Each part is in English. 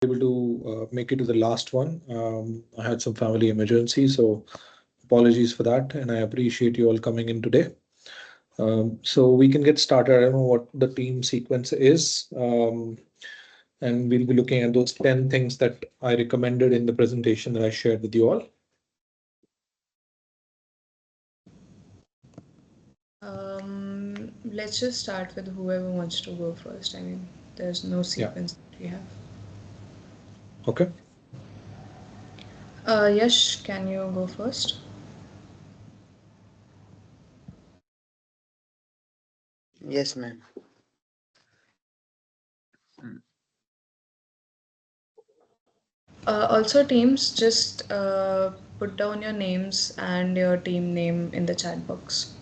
able to make it to the last one. I had some family emergency, so apologies for that, and I appreciate you all coming in today. So we can get started. I don't know what the team sequence is, and we'll be looking at those 10 things that I recommended in the presentation that I shared with you all. Let's just start with whoever wants to go first. I mean, there's no Yeah. sequence that we have. Okay. Yash, can you go first? Yes, ma'am. Also, teams, just put down your names and your team name in the chat box.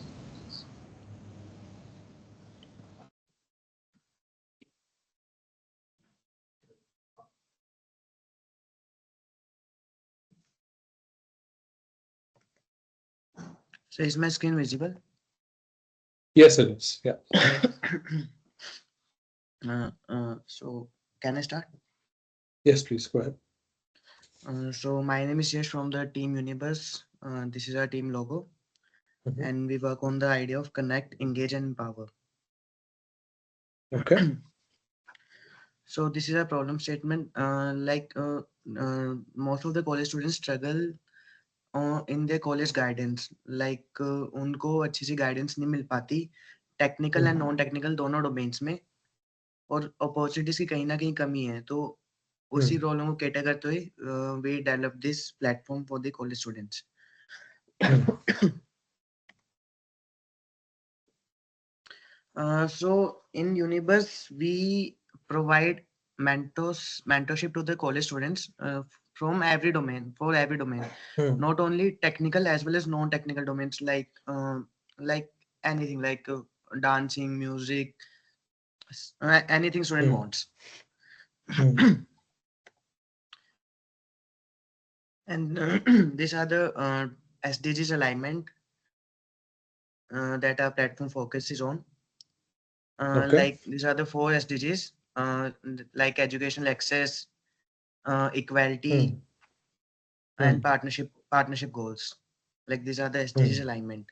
So is my screen visible? Yes, it is. Yeah. So can I start? Yes, please go ahead. So my name is Yash from the team Universe. This is our team logo, Mhm. and we work on the idea of connect, engage, and empower. Okay. So this is a problem statement. Most of the college students struggle in their college guidance. उनको अच्छी सी guidance नहीं मिल पाती technical and non technical दोनों domains में और opportunities की कहीं ना कहीं कमी है तो उसी प्रॉब्लम को कैटर करते हुए we develop this platform for the college students. So in Unibus, we provide mentorship to the college students from every domain, for every domain, not only technical as well as non-technical domains like anything like dancing, music, anything student wants. And these are the SDGs alignment that our platform focuses on. Okay. Like these are the 4 SDGs, like educational access, equality, and partnership goals. Like these are the SDGs alignment.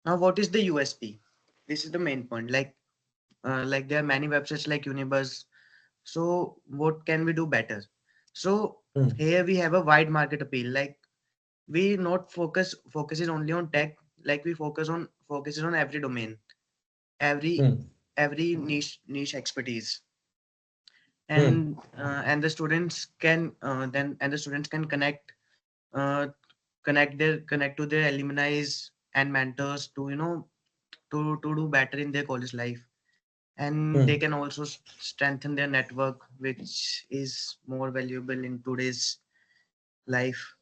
Now, what is the USP? This is the main point. Like there are many websites like Unibuzz. So what can we do better? So here we have a wide market appeal. Like we not focuses only on tech. Like we focuses on every domain, every every niche expertise. And the students can the students can uh, connect to their alumni and mentors to to do better in their college life, and they can also strengthen their network, which is more valuable in today's life.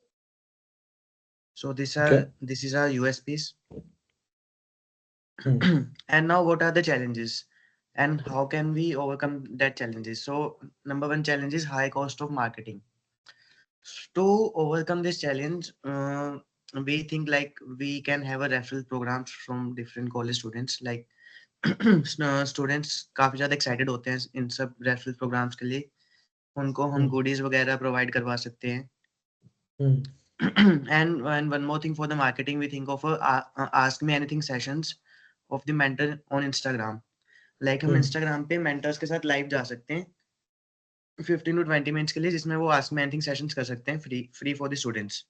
So Okay. this is our USPs. And now what are the challenges and how can we overcome that challenges? So number one challenge is high cost of marketing. To overcome this challenge, we think like we can have a referral programs from different college students. Like students काफी ज्यादा excited होते हैं इन सब referral programs के लिए. उनको हम goodies वगैरह provide करवा सकते हैं. And one more thing for the marketing, we think of a ask me anything sessions of the mentor on Instagram. Like हम Instagram पे mentors के साथ live जा सकते हैं 15 to 20 मिनट्स के लिए, जिसमें वो आस्क मी एनीथिंग सेशंस कर सकते हैं फ्री फॉर द स्टूडेंट्स.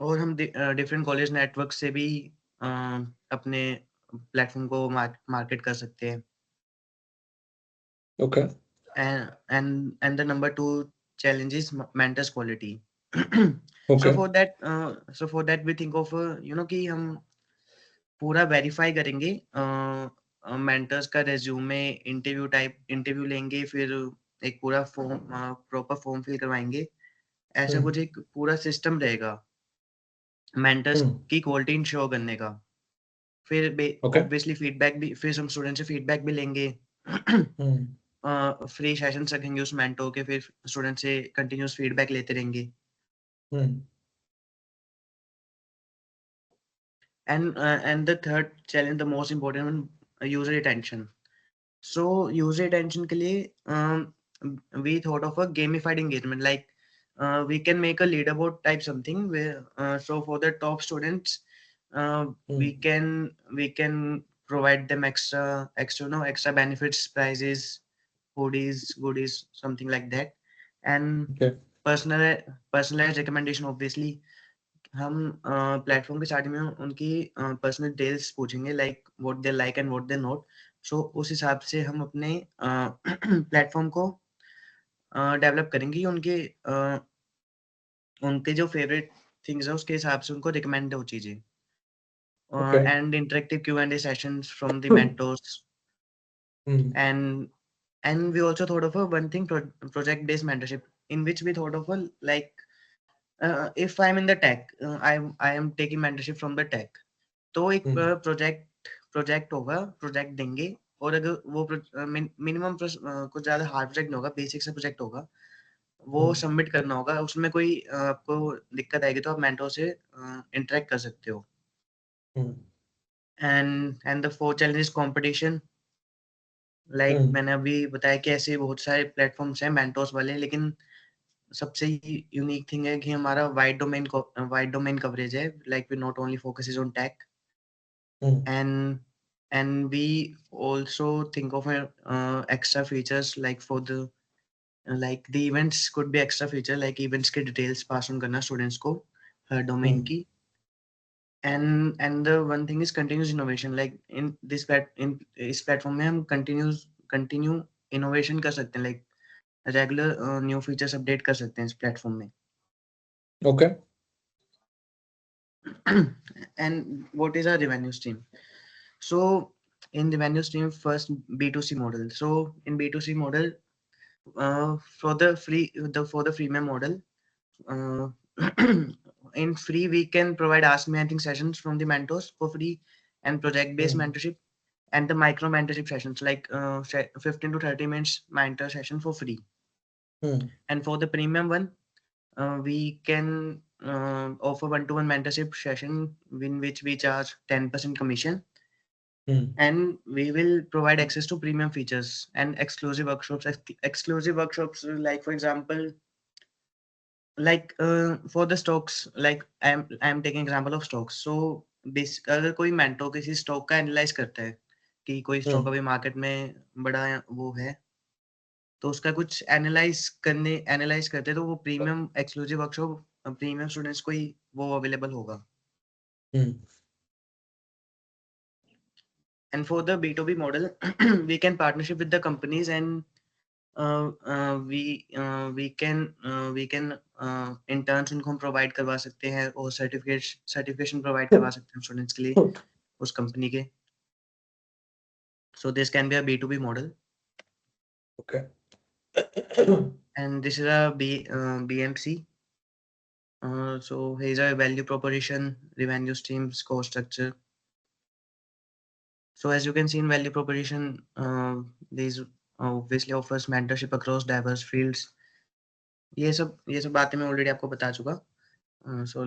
और हम डिफरेंट कॉलेज नेटवर्क से भी अपने प्लेटफॉर्म को मार्केट कर सकते हैं. Okay. And the number two challenge is mentors quality. Okay. So for that we think of कि हम पूरा वेरीफाई करेंगे मेंटर्स का रेज्यूमे, इंटरव्यू लेंगे, फिर एक पूरा फॉर्म प्रॉपर फॉर्म फिल करवाएंगे. ऐसा कुछ एक पूरा सिस्टम रहेगा मेंटर्स की क्वालिटी इंश्योर करने का. फिर Okay. ऑब्वियसली फीडबैक भी, फिर हम स्टूडेंट से फीडबैक भी लेंगे. फ्री सेशंस रखेंगे उस मेंटोर के, फिर स्टूडेंट से कंटिन्यूस फीडबैक लेते रहेंगे. And the third challenge, the most important one, user retention. So user attention के लिए we thought of a gamified engagement, like we can make a leaderboard type something where so for the top students we can provide them extra benefits, prizes, goodies, something like that, and Okay. personalized recommendation. Obviously हम platform के starting में उनकी personal details पूछेंगे, like what they like and what they not. So उस हिसाब से हम अपने प्लेटफॉर्म को डेवलप करेंगे, उनके जो फेवरेट थिंग्स है उसके हिसाब से उनको रिकमेंड हो चीजें। Okay. And interactive Q&A sessions from the mentors, and we also thought of a one thing, project based mentorship, in which we thought of a like if I'm in the tech, I am taking mentorship from the tech, तो एक project होगा, project देंगे, और अगर वो minimum कुछ ज्यादा hard project नहीं होगा, बेसिक सा प्रोजेक्ट होगा, वो सबमिट करना होगा, उसमें कोई आपको दिक्कत आएगी तो आप मेंटोर से इंटरेक्ट कर सकते हो। And the fourth challenge is competition. Like मैंने अभी बताया कि ऐसे बहुत सारे प्लेटफॉर्म्स हैं मेंटोर्स वाले, लेकिन सबसे यूनिक थिंग है कि हमारा वाइड डोमेन कवरेज है, like we not only focuses on tech, and we also think of extra features, like for the like the events could be extra feature, like events के details pass on करना students को हर domain की, and the one thing is continuous innovation, like in this इस platform में हम continue innovation कर सकते हैं, like regular new features update कर सकते हैं इस platform में। Okay. And what is our revenue stream? So in revenue stream, first B2C model. So in B2C model, for the freemium model, in free we can provide Ask Me Anything sessions from the mentors for free, and project-based mentorship, and the micro mentorship sessions, like 15 to 30 minutes mentor session for free. And for the premium one, we can offer one-to-one mentorship session in which we charge 10% commission, and we will provide access to premium features and exclusive workshops. Exclusive workshops, like for example, like for the stocks, like I'm taking example of stocks. So अगर कोई मेंटो किसी stock का analyse करता है कि कोई stock अभी market में बड़ा वो है, तो उसका कुछ एनालाइज करते हैं, तो वो premium exclusive workshop premium students को ही वो अवेलेबल होगा। And for the B2B model, we can partnership with the companies, and we can interns उनको हम प्रोवाइड करवा सकते हैं, और सर्टिफिकेशन प्रोवाइड करवा सकते हैं स्टूडेंट्स के लिए उस कंपनी के। So this can be a B2B model. Okay. And this is a BMC. So here's a value proposition, revenue streams, cost structure. So as you can see in value proposition, these obviously offers mentorship across diverse fields. ये सब बातें मैं already आपको बता चुका। So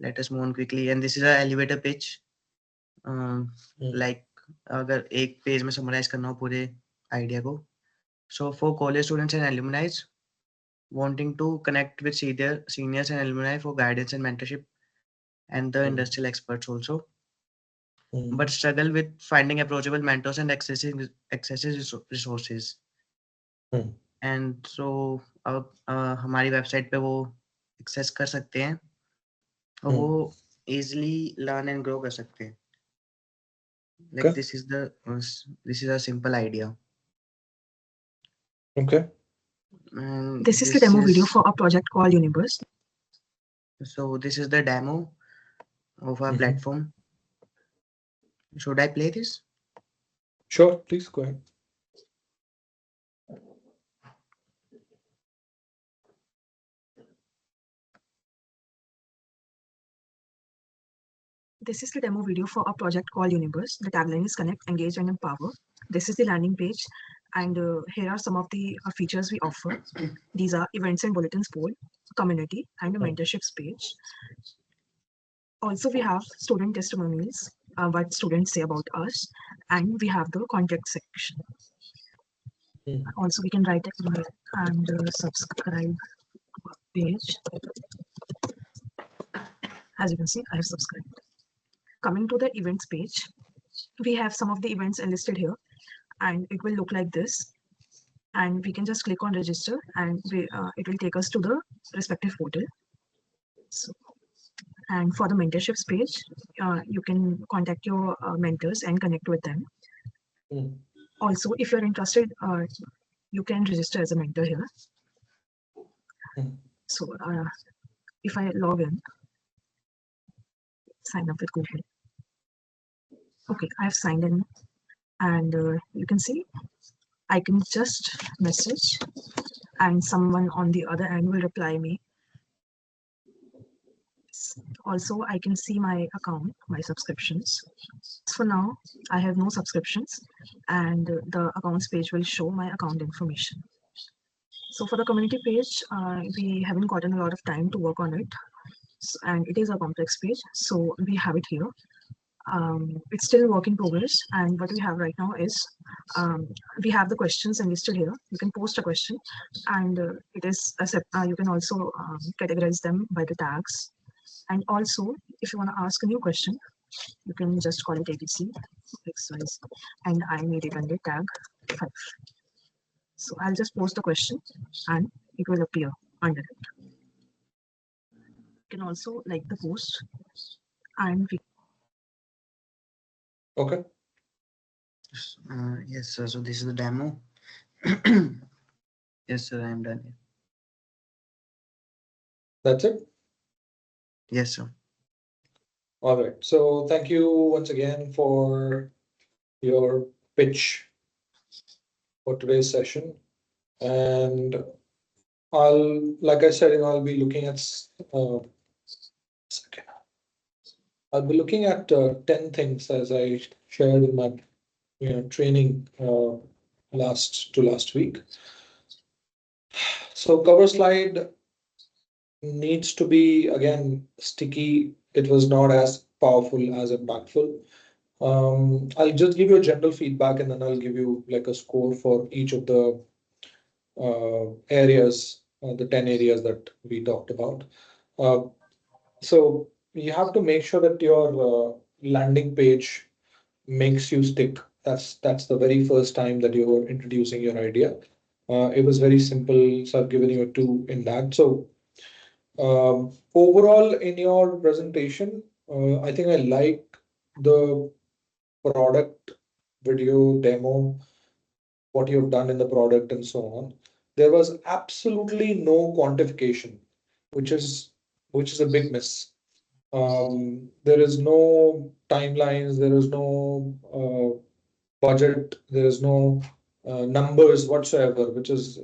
let us move on quickly. And this is a elevator pitch. Like अगर एक page में summarize करना हो पूरे idea को. So for college students and alumni wanting to connect with seniors and alumni for guidance and mentorship, and the industrial experts also, but struggle with finding approachable mentors and accessing resources. And so अब हमारी website पे वो access कर सकते हैं और वो easily learn and grow कर सकते हैं। Like this is a simple idea. Okay. And this is the demo video for our project called Universe. So this is the demo of our platform. Should I play this? Sure, please go ahead. This is the demo video for our project called Universe. The tagline is Connect, Engage, and Empower. This is the landing page, and here are some of the features we offer. These are events and bulletins poll, community, and a mentorships page. Also, we have student testimonials, what students say about us, and we have the contact section. Also, we can write an email and subscribe page. As you can see, I have subscribed. Coming to the events page, we have some of the events enlisted here, and it will look like this. And we can just click on register, and it will take us to the respective portal. So, and for the mentorships page, you can contact your mentors and connect with them. Also, if you're interested, you can register as a mentor here. So if I log in, sign up with Google. Okay, I have signed in, and you can see I can just message, and someone on the other end will reply me. Also, I can see my account, my subscriptions. For now, I have no subscriptions, and the accounts page will show my account information. So for the community page, we haven't gotten a lot of time to work on it, and it is a complex page, so we have it here. It's still a work in progress, and what we have right now is we have the questions enlisted here. You can post a question, and it is you can also categorize them by the tags. And also, if you want to ask a new question, you can just call it ABC XYZ, and I made it under tag 5. So I'll just post the question, and it will appear under it. You can also like the post, and we Okay. Yes, sir. So this is the demo. Yes, sir. I'm done. That's it. Yes, sir. All right. So thank you once again for your pitch for today's session. And like I said, I'll be looking at, second. I'll be looking at 10 things as I shared in my training last week. So cover slide needs to be again sticky. It was not as powerful as impactful. I'll just give you a general feedback, and then I'll give you like a score for each of the areas, the 10 areas that we talked about. So you have to make sure that your landing page makes you stick. That's the very first time that you're introducing your idea. It was very simple, so I've given you a 2 in that. So overall in your presentation, I think I like the product video demo, what you've done in the product and so on. There was absolutely no quantification, which is a big miss. There is no timelines, there is no budget, there is no numbers whatsoever, which is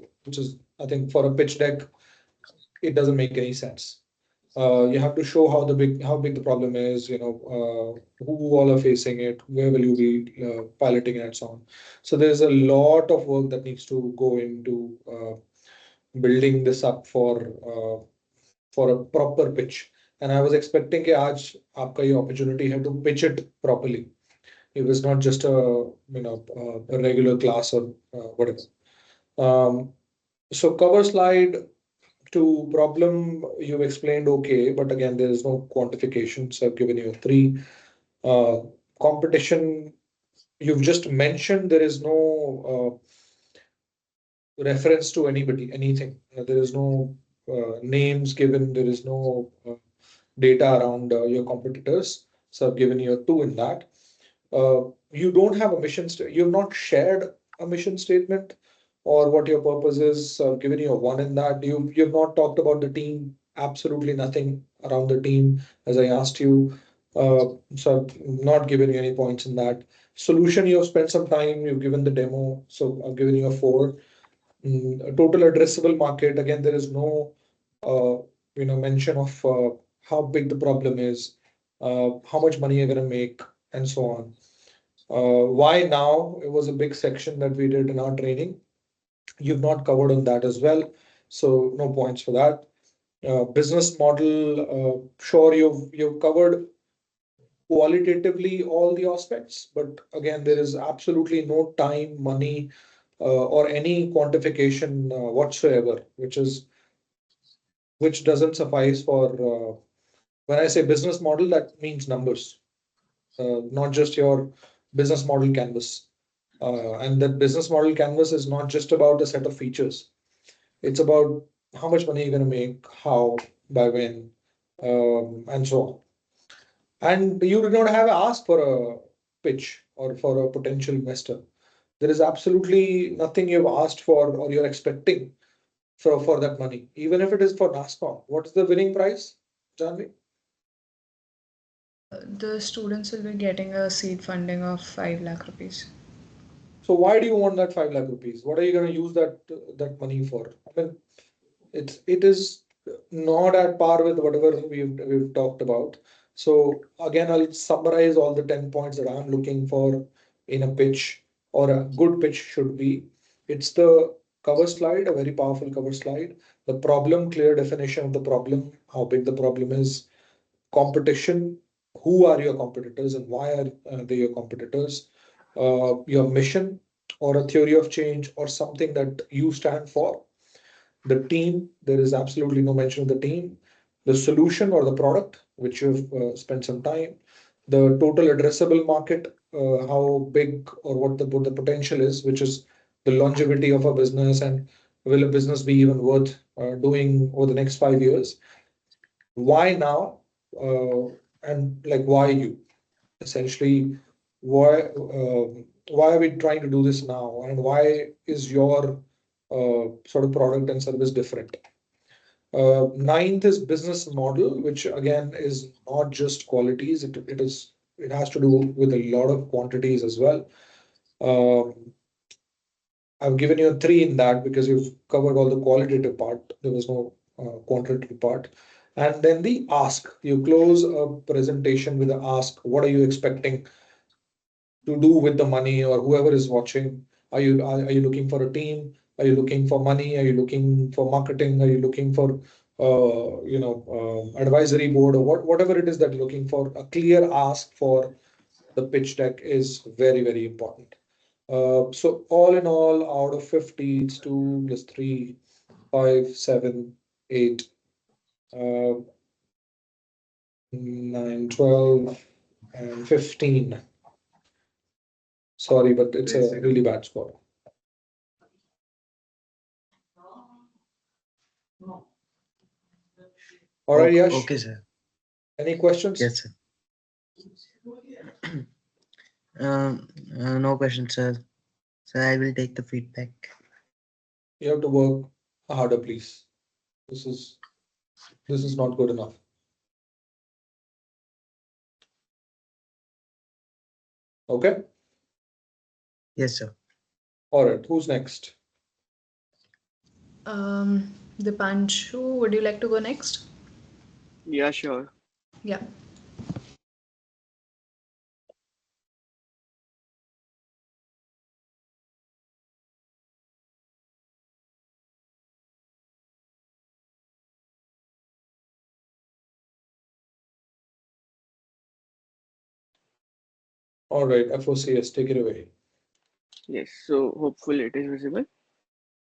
I think for a pitch deck, it doesn't make any sense. You have to show how big the problem is, who all are facing it, where will you be piloting it, and so on. So there's a lot of work that needs to go into building this up for a proper pitch. And I was expecting that आज आपका ये opportunity है to pitch it properly. It was not just a regular class or whatever. So cover slide to problem you've explained okay, but again there is no quantification, so I've given you a 3. Competition you've just mentioned, there is no reference to anything. There is no names given, there is no data around your competitors, so I've given you a 2 in that. You don't have a mission you've not shared a mission statement or what your purpose is. So I've given you a 1 in that. You've not talked about the team, absolutely nothing around the team as I asked you. So I've not given you any points in that. Solution, you've spent some time, you've given the demo, so I've given you a 4. Total addressable market, again, there is no mention of how big the problem is, how much money you're going to make, and so on. Why now? It was a big section that we did in our training. You've not covered on that as well, so no points for that. Business model, sure, you've covered qualitatively all the aspects, but again, there is absolutely no time, money, or any quantification whatsoever, which doesn't suffice for when I say business model, that means numbers, not just your business model canvas. And that business model canvas is not just about a set of features. It's about how much money you're going to make, how, by when, and so on. And you do not have asked for a pitch or for a potential investor. There is absolutely nothing you've asked for or you're expecting for that money, even if it is for NASCOM. What's the winning price, Janvi? The students will be getting a seed funding of 5 lakh rupees. So why do you want that 5 lakh rupees? What are you going to use that money for? I mean, it is not at par with whatever we've talked about. So again, I'll summarize all the 10 points that I'm looking for in a pitch or a good pitch should be. It's the cover slide, a very powerful cover slide, the problem, clear definition of the problem, how big the problem is, competition, who are your competitors and why are they your competitors, your mission or a theory of change or something that you stand for, the team, there is absolutely no mention of the team, the solution or the product, which you've spent some time, the total addressable market, how big or what the potential is, which is the longevity of a business and will a business be even worth doing over the next 5 years? Why now? And like why you? Essentially, why are we trying to do this now, and why is your sort of product and service different? Ninth is business model, which again is not just qualities. It has to do with a lot of quantities as well. I've given you a 3 in that because you've covered all the qualitative part. There was no quantitative part. And then the ask. You close a presentation with the ask. What are you expecting to do with the money, or whoever is watching? Are you looking for a team? Are you looking for money? Are you looking for marketing? Are you looking for advisory board, or whatever it is that you're looking for? A clear ask for the pitch deck is very, very important. So all in all, out of 50, it's 2 plus 3, 5, 7, 8, 9, 12, and 15. Sorry, but it's a really bad score. All right, Yash. Okay, sir. Any questions? Yes, sir. No questions, sir. So I will take the feedback. You have to work harder, please. This is not good enough. Okay. Yes, sir. All right. Who's next? Dipanshu, would you like to go next? Yeah, sure. Yeah. All right. FOCS, take it away. Yes, so hopefully it is visible.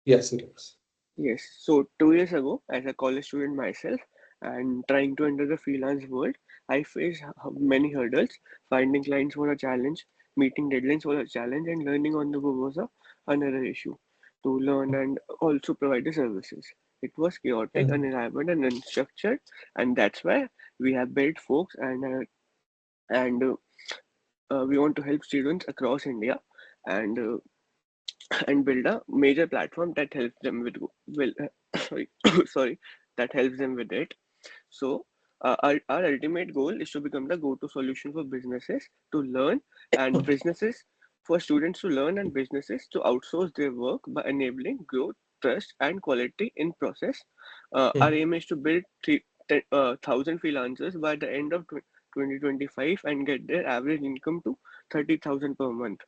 Yes, it is. Yes, so 2 years ago, as a college student myself and trying to enter the freelance world, I faced many hurdles. Finding clients was a challenge, meeting deadlines was a challenge, and learning on the go was another issue to learn and also provide the services. It was chaotic, unreliable, and unstructured, and that's why we have built folks and we want to help students across India and and build a major platform that helps them with sorry sorry that helps them with it. So our ultimate goal is to become the go-to solution for businesses to learn and businesses for students to learn and businesses to outsource their work by enabling growth, trust, and quality in process. Our aim is to build 1,000 freelancers by the end of 2025 and get their average income to 30,000 per month.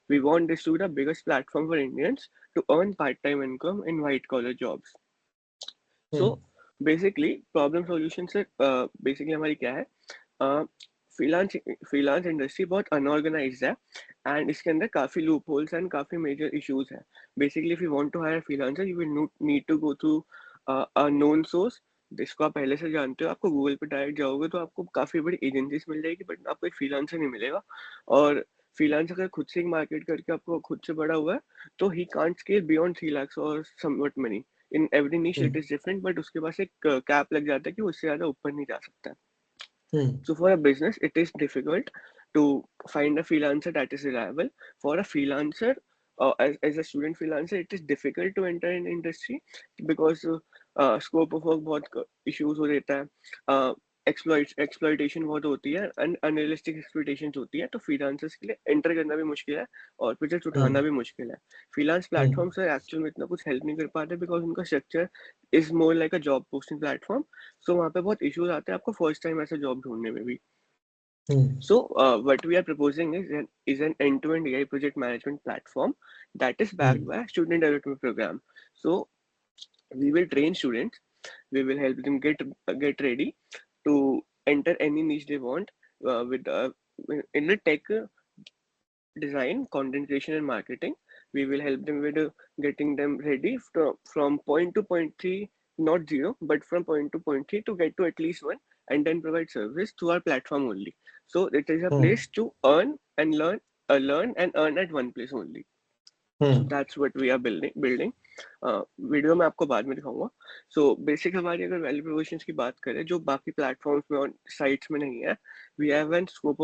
We want this to be the biggest platform for Indians to earn part-time income in white-collar jobs. So basically, problem solutions से basically हमारी क्या है? Freelance industry बहुत unorganised है and इसके अंदर काफ़ी loopholes and काफ़ी मेजर इश्यूज हैं. Basically if you want to hire freelancer you will need to go through a known source जिसको आप पहले से जानते हो. आपको गूगल पे डायरेक्ट जाओगे तो आपको काफ़ी बड़ी एजेंसीज मिल जाएगी बट आपको एक फ्रीलांसर नहीं मिलेगा. और फ्रीलांस अगर खुद से एक मार्केट करके आपको खुद से बड़ा हुआ है तो he can't scale beyond 3 lakhs और somewhat money. In every niche Hmm. It is different but उसके पास एक कैप लग जाता है कि वो उससे ज़्यादा ऊपर नहीं जा सकता है. Hmm. So for a business, it is difficult to find a freelancer that is reliable. For a freelancer, as a student freelancer, it is difficult to enter in industry because scope of work बहुत issues हो देता है. Exploitation बहुत होती है and unrealistic expectations होती है. तो फ्रीलांसर्स के लिए एंटर करना भी मुश्किल है और प्रोजेक्ट उठाना भी मुश्किल है. फ्रीलांस प्लेटफॉर्म से एक्चुअल में इतना कुछ हेल्प नहीं कर पाते बिकॉज उनका structure is more like a job posting platform. So वहाँ पे बहुत इश्यूज आते हैं आपको फर्स्ट टाइम ऐसा जॉब ढूंढने में भी. Hmm. So what we are proposing is an end-to-end AI project management platform that is backed by a student development program. So we will train students, we will help them get ready to enter any niche they want with in the tech design, content creation, and marketing. We will help them with getting them ready from point to point three, not zero, but from point to point three to get to at least one, and then provide service to our platform only. So it is a Hmm. place to earn and learn and earn at one place only. So Hmm. that's what we are building. Video में आपको बाद में दिखाऊंगा. So basic हमारी अगर value propositions की बात करें जो बाकी प्लेटफॉर्म्स में और साइट्स में नहीं है, we have an scope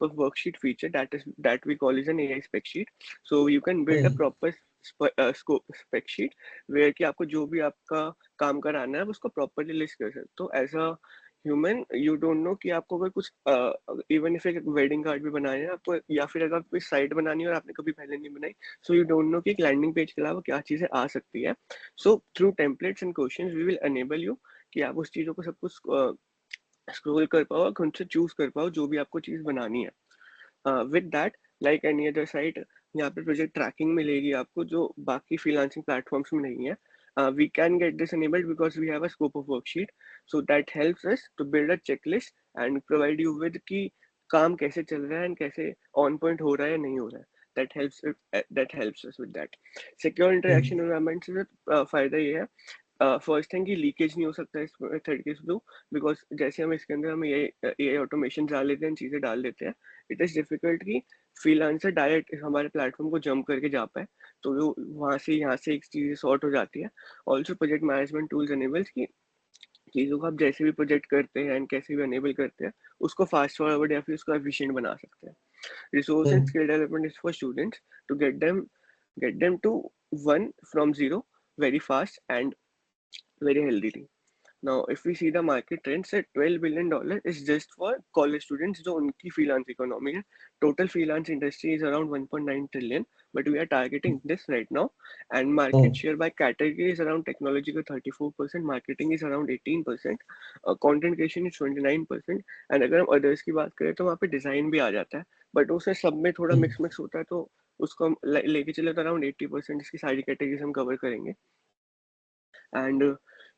of worksheet feature that we call is an AI spec sheet. So you can build a proper scope spec sheet where कि आपको जो भी आपका काम कराना है उसको properly list कर सकते हो. As a human you don't know कि आपको अगर कुछ इवन इफ एक वेडिंग कार्ड भी बनाए हैं आपको या फिर अगर कोई साइट बनानी है और आपने कभी पहले नहीं बनाई सो यू डोंट नो कि एक लैंडिंग पेज के अलावा क्या चीज़ें आ सकती है. So through templates and questions we will enable you कि आप उस चीज़ों को सब कुछ स्क्रॉल कर पाओ और खुद से चूज कर पाओ जो भी आपको चीज़ बनानी है. With that like any other site यहाँ पे प्रोजेक्ट ट्रैकिंग मिलेगी आपको जो बाकी फ्रीलांसिंग प्लेटफॉर्म्स में नहीं है. We can get this enabled because we have a scope of worksheet, so that helps us to build a checklist and provide you with कि काम कैसे चल रहा है and कैसे on point हो रहा है या नहीं हो रहा है. That helps us with that. Secure interaction environment से फायदा ये है फर्स्ट थिंग कि लीकेज नहीं हो सकता इस मेथड के थ्रू बिकॉज जैसे हम इसके अंदर हम ये ऑटोमेशन डाल लेते हैं चीज़ें डाल देते हैं इट इज़ डिफिकल्ट कि फ्रीलांसर डायरेक्ट हमारे प्लेटफॉर्म को जंप करके जा पाए. तो वो वहाँ से यहाँ से एक चीज़ सॉर्ट हो जाती है. Also project management tools enables की चीज़ों को आप जैसे भी प्रोजेक्ट करते हैं एंड कैसे भी एनेबल करते हैं उसको फास्ट फॉरवर्ड या फिर उसको एफिशिएंट बना सकते हैं. Resource and skill development is for students to get them to one from zero very fast and very healthily. Now, if we see the market trends, at $12 billion is just for college students, जो उनकी freelance economy है. Total freelance industry is around 1.9 trillion, but we are targeting this right now. And market share by category is around technology का 34%, marketing is around 18%, content creation is 29%. And अगर हम others की बात करें तो वहाँ पे design भी आ जाता है, but उसमें सब में थोड़ा mix होता है तो उसको हम लेके चले तो अराउंड 80% इसकी सारी कैटेगरीज हम कवर करेंगे. एंड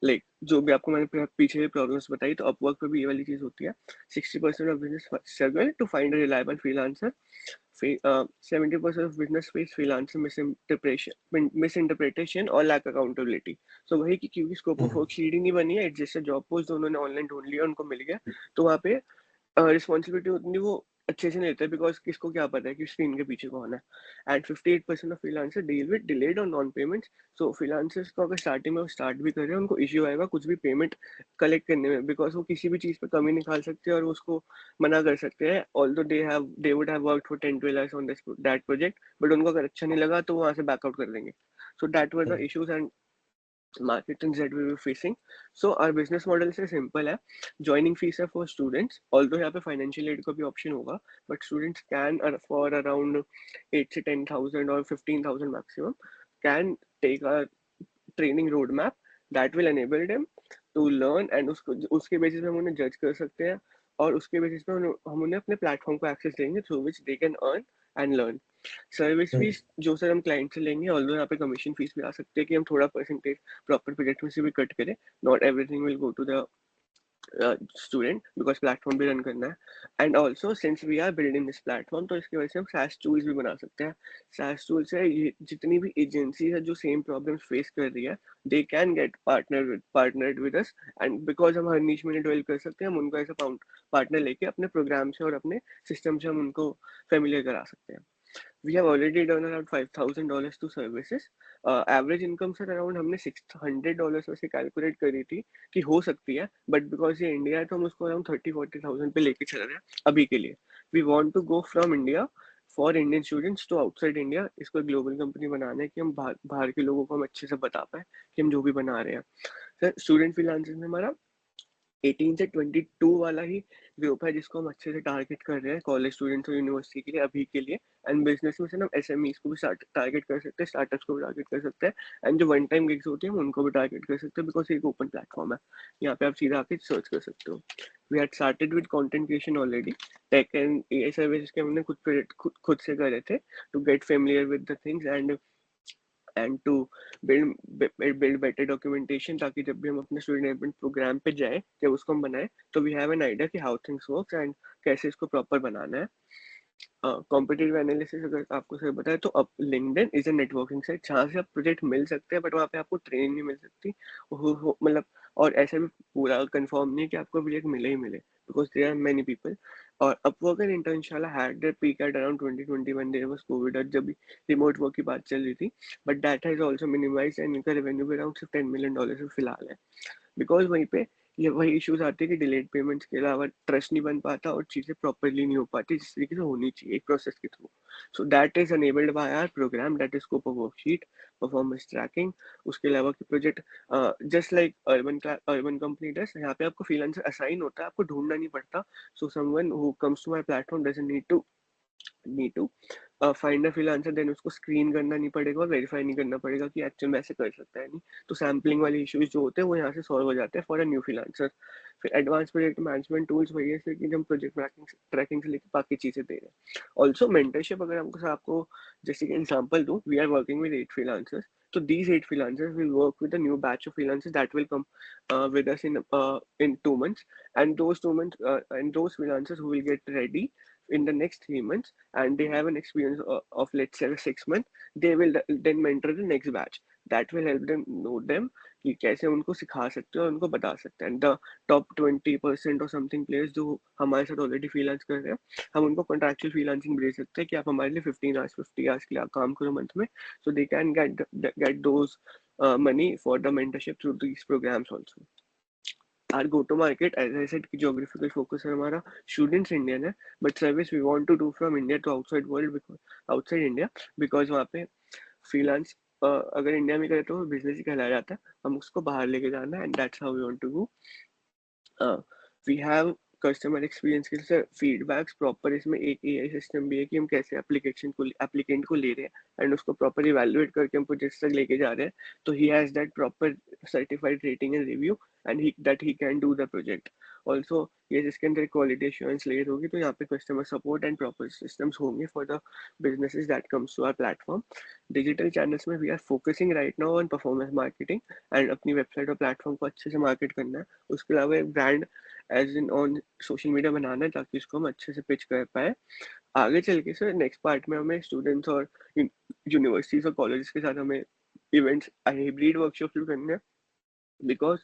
लाइक जो भी आपको मैंने पीछे प्रॉब्लम्स बताई तो अपवर्क पे भी ये वाली चीज़ होती है. 60% of business struggle to find a reliable freelancer. 70% of business face freelancer misinterpretation और लैक अकाउंटेबिलिटी. सो वही कि क्योंकि स्कोप ऑफ वर्क शीट ही नहीं बनी है एट जैसे जॉब पोस्ट उन्होंने ऑनलाइन ढूंढ लिया उनको मिल गया तो वहाँ पे रिस्पॉन्सिबिलिटी उतनी वो अच्छे से नहीं लेते बिकॉज किसको क्या पता है कि स्क्रीन के पीछे कौन है. And 58% of freelancer deal with delayed और नॉन पेमेंट्स. सो फ्रीलांसर्स को अगर स्टार्टिंग में वो स्टार्ट भी कर रहे हैं उनको इश्यू आएगा कुछ भी पेमेंट कलेक्ट करने में बिकॉज वो किसी भी चीज़ पे कमी निकाल सकते हैं और उसको मना कर सकते हैं. Although they would have worked for 10-12 hours on that project but उनको अगर अच्छा नहीं लगा तो वहाँ से बैकआउट कर देंगे. So that were the issues and market trends that we were facing. So our business model से simple है. Joining fees है for students. Although यहाँ पे financial aid का भी option होगा, but students can for around 8 to 10,000 or 15,000 maximum can take a training roadmap that will enable them to learn and उसके basis पे हम उन्हें judge कर सकते हैं और उसके basis पे हम उन्हें अपने platform को access देंगे through which they can earn and learn. Service fees जो सर हम क्लाइंट से लेंगे ऑल्दो यहाँ पे कमीशन फीस भी आ सकती है कि हम थोड़ा परसेंटेज प्रॉपर प्रोजेक्ट में से भी कट करें. Not everything will go to the student, because platform भी रन करना है. And also since we are building this platform, तो इसकी वजह से हम SaaS टूल्स भी बना सकते हैं. SaaS टूल से ये जितनी भी एजेंसी है जो सेम प्रॉब्लम फेस कर रही है, they can get partnered with us. And because हम हर नीच में डेवलप कर सकते हैं, हम उनको ऐसा पार्टनर लेके अपने प्रोग्राम से और अपने सिस्टम से हम उनको फेमिलियर करा सकते हैं. We have already done around $5,000 to services. Average income sir around हमने $600 वैसे कैलकुलेट करी थी कि हो सकती है, बट बिकॉज ये इंडिया है तो हम उसको अराउंड 30-40,000 पे लेके चल रहे हैं अभी के लिए. We want to go from India for Indian students to outside India. इसको ग्लोबल कंपनी बनाना है कि हम बाहर के लोगों को हम अच्छे से बता पाए कि हम जो भी बना रहे हैं. सर स्टूडेंट फ्रीलांसर्स में हमारा 18 से 22 वाला ही ग्रुप है जिसको हम अच्छे से टारगेट कर रहे हैं कॉलेज स्टूडेंट्स और यूनिवर्सिटी के लिए अभी के लिए. एंड बिजनेस में से हम SMEs को भी टारगेट कर सकते हैं, स्टार्टअप्स को भी टारगेट कर सकते हैं, एंड जो वन टाइम गिग्स होती है हम उनको भी टारगेट कर सकते हैं, बिकॉज एक ओपन प्लेटफॉर्म है. यहाँ पे आप सीधा आके सर्च कर सकते हो. We had started with content creation already. Tech and AI services के हमने खुद से करे थे to get familiar with the things and to build better documentation, ताकि जब भी हम अपने स्टूडेंट डेवलपमेंट प्रोग्राम पे जाए, जब उसको हम बनाए, तो वी हैव एन आइडिया कि हाउ थिंग्स वर्क्स एंड कैसे इसको प्रॉपर बनाना है. कॉम्पिटिटिव एनालिसिस अगर आपको सर बताए तो अब LinkedIn is a networking site जहाँ से आप प्रोजेक्ट मिल सकते हैं, बट वहाँ पे आपको ट्रेनिंग नहीं मिल सकती. मतलब और ऐसा भी पूरा कंफर्म नहीं है कि आपको प्रोजेक्ट मिले ही मिले, because there are many people. और Upwork and Internshala had their peak at around 2021. There was Covid और जब भी रिमोट वर्क की बात चल रही थी, but that has also minimised and इनका रेवेन्यू भी अराउंड सिर्फ $10 million फिलहाल है. बिकॉज वहीं पे ये वही इश्यूज आते हैं कि डिलेड पेमेंट्स के अलावा ट्रस्ट नहीं बन पाता और चीज़ें प्रॉपरली नहीं हो पाती जिस तरीके से होनी चाहिए एक प्रोसेस के through. So that is enabled by our program, that is scope of worksheet, performance tracking. उसके अलावा कि project just like Urban Company does, यहाँ पे आपको फ्रीलांसर असाइन होता है, आपको ढूंढना नहीं पड़ता. So someone who comes to my platform doesn't need to find a freelancer, then उसको स्क्रीन करना नहीं पड़ेगा और वेरीफाई नहीं करना पड़ेगा कि एक्चुअल में ऐसे कर सकता है नहीं. तो सैम्पलिंग वाले इश्यूज जो होते हैं वो यहाँ से सॉल्व हो जाते हैं फॉर अ न्यू फ्रीलांसर. फिर एडवांस प्रोजेक्ट मैनेजमेंट टूल्स वही है कि हम प्रोजेक्ट ट्रैकिंग से लेकर बाकी चीज़ें दे रहे हैं. ऑल्सो मेंटरशिप अगर आपको जैसे कि एग्जाम्पल दूँ, we are working with 8 freelancers. So these 8 freelancers will work with a new batch of freelancers that will come with us in 2 months, and those 2 months and those freelancers who will get ready in the next 3 months and they have an experience of let's say 6 months, they will then mentor the next batch. That will help them know them कि कैसे उनको सिखा सकते हो और उनको बता सकते हैं. द टॉप 20% और समथिंग प्लेयर्स जो हमारे साथ ऑलरेडी फ्रीलांस कर रहे हैं, हम उनको कॉन्ट्रैक्चुअल फ्रीलांसिंग भेज सकते हैं कि आप हमारे लिए 15 आवर्स 50 आवर्स के लिए काम करो मंथ में. So they can get those money for the mentorship through these programs also. Our go-to-market, as I said, geographical focus है हमारा, students Indian है, but service we want to do from India to outside world, because outside India, because वहाँ पे freelance अगर India में करे तो business ही कहलाया जाता है, हम उसको बाहर लेके जाना है, and that's how we want to go. We have customer experience के लिए फीडबैक्स प्रॉपर. इसमें एक AI सिस्टम भी है कि हम कैसे एप्लीकेंट को ले रहे हैं एंड उसको प्रॉपर इवैल्यूएट करके हम प्रोजेक्ट तक लेके जा रहे हैं. तो he has that proper certified rating and review and he can do the project. Also ये जिसके अंदर क्वालिटी एश्योरेंस लेयर होगी, तो यहाँ पे customer support and proper systems होंगे for the businesses that comes to our platform. Digital channels में we are focusing right now on performance marketing and अपनी वेबसाइट और प्लेटफॉर्म को अच्छे से मार्केट करना है. उसके अलावा एक brand as in on social media बनाना है ताकि इसको हम अच्छे से पिच कर पाए. आगे चल के सर नेक्स्ट पार्ट में हमें स्टूडेंट्स और यूनिवर्सिटीज और कॉलेजेस के साथ हमें इवेंट्स हाइब्रिड वर्कशॉप भी करने हैं, बिकॉज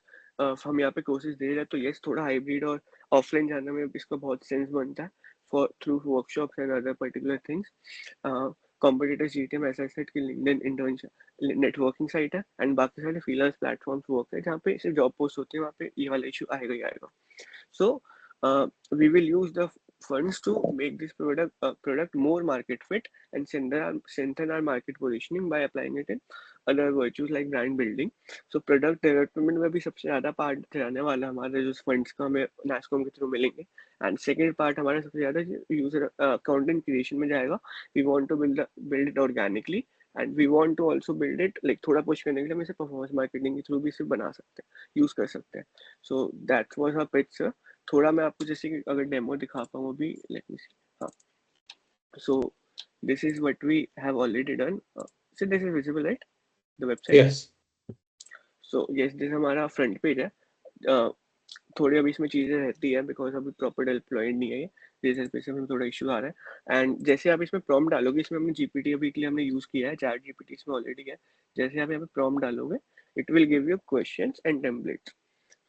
हम यहाँ पे कोर्सेज दे रहे हैं. तो यस, थोड़ा हाइब्रिड और ऑफलाइन जाने में इसका बहुत सेंस बनता है for through workshops and other particular things. Competitors GTM ऐसा सेट कि लिंक्डइन इंटर्नशिप नेटवर्किंग साइट है एंड बाकी सारे फ्रीलांस प्लेटफॉर्म्स वर्क है जहाँ पे सिर्फ जॉब पोस्ट होती है, वहाँ पे ये वाला इशू आएगा ही आएगा. So we will use the funds to make this product more market fit and strengthen our market positioning by applying it in other virtues like brand building. So product development में भी सबसे ज़्यादा part रहने वाला हमारे जो funds का हमें NASSCOM के थ्रू मिलेंगे. एंड सेकेंड पार्ट हमारा सबसे ज़्यादा यूजर कंटेंट क्रिएशन में जाएगा. We want to build it organically and we want to also build it like थोड़ा पुश करने के लिए हम इसे परफॉर्मेंस मार्केटिंग के थ्रू भी इसे बना सकते हैं, यूज कर सकते हैं. So that was our pitch sir. थोड़ा मैं आपको जैसे कि अगर डेमो दिखा पाऊँ अभी, लेट मी सी. हाँ, so this is what we have already done. So this is visible right, the website? Yes. So yes, this हमारा फ्रंट पेज है. थोड़ी अभी इसमें चीज़ें रहती है बिकॉज अभी प्रॉपर डिप्लॉयड नहीं है ये, रीजन पे से हमें थोड़ा इशू आ रहा है। एंड जैसे आप इसमें प्रॉम्प्ट डालोगे, इसमें हमने जीपीटी अभी के लिए हमने यूज़ किया है, चैट जीपीटी इसमें ऑलरेडी है। जैसे आप यहाँ पे प्रॉम्प्ट डालोगे, it will give you questions and templates.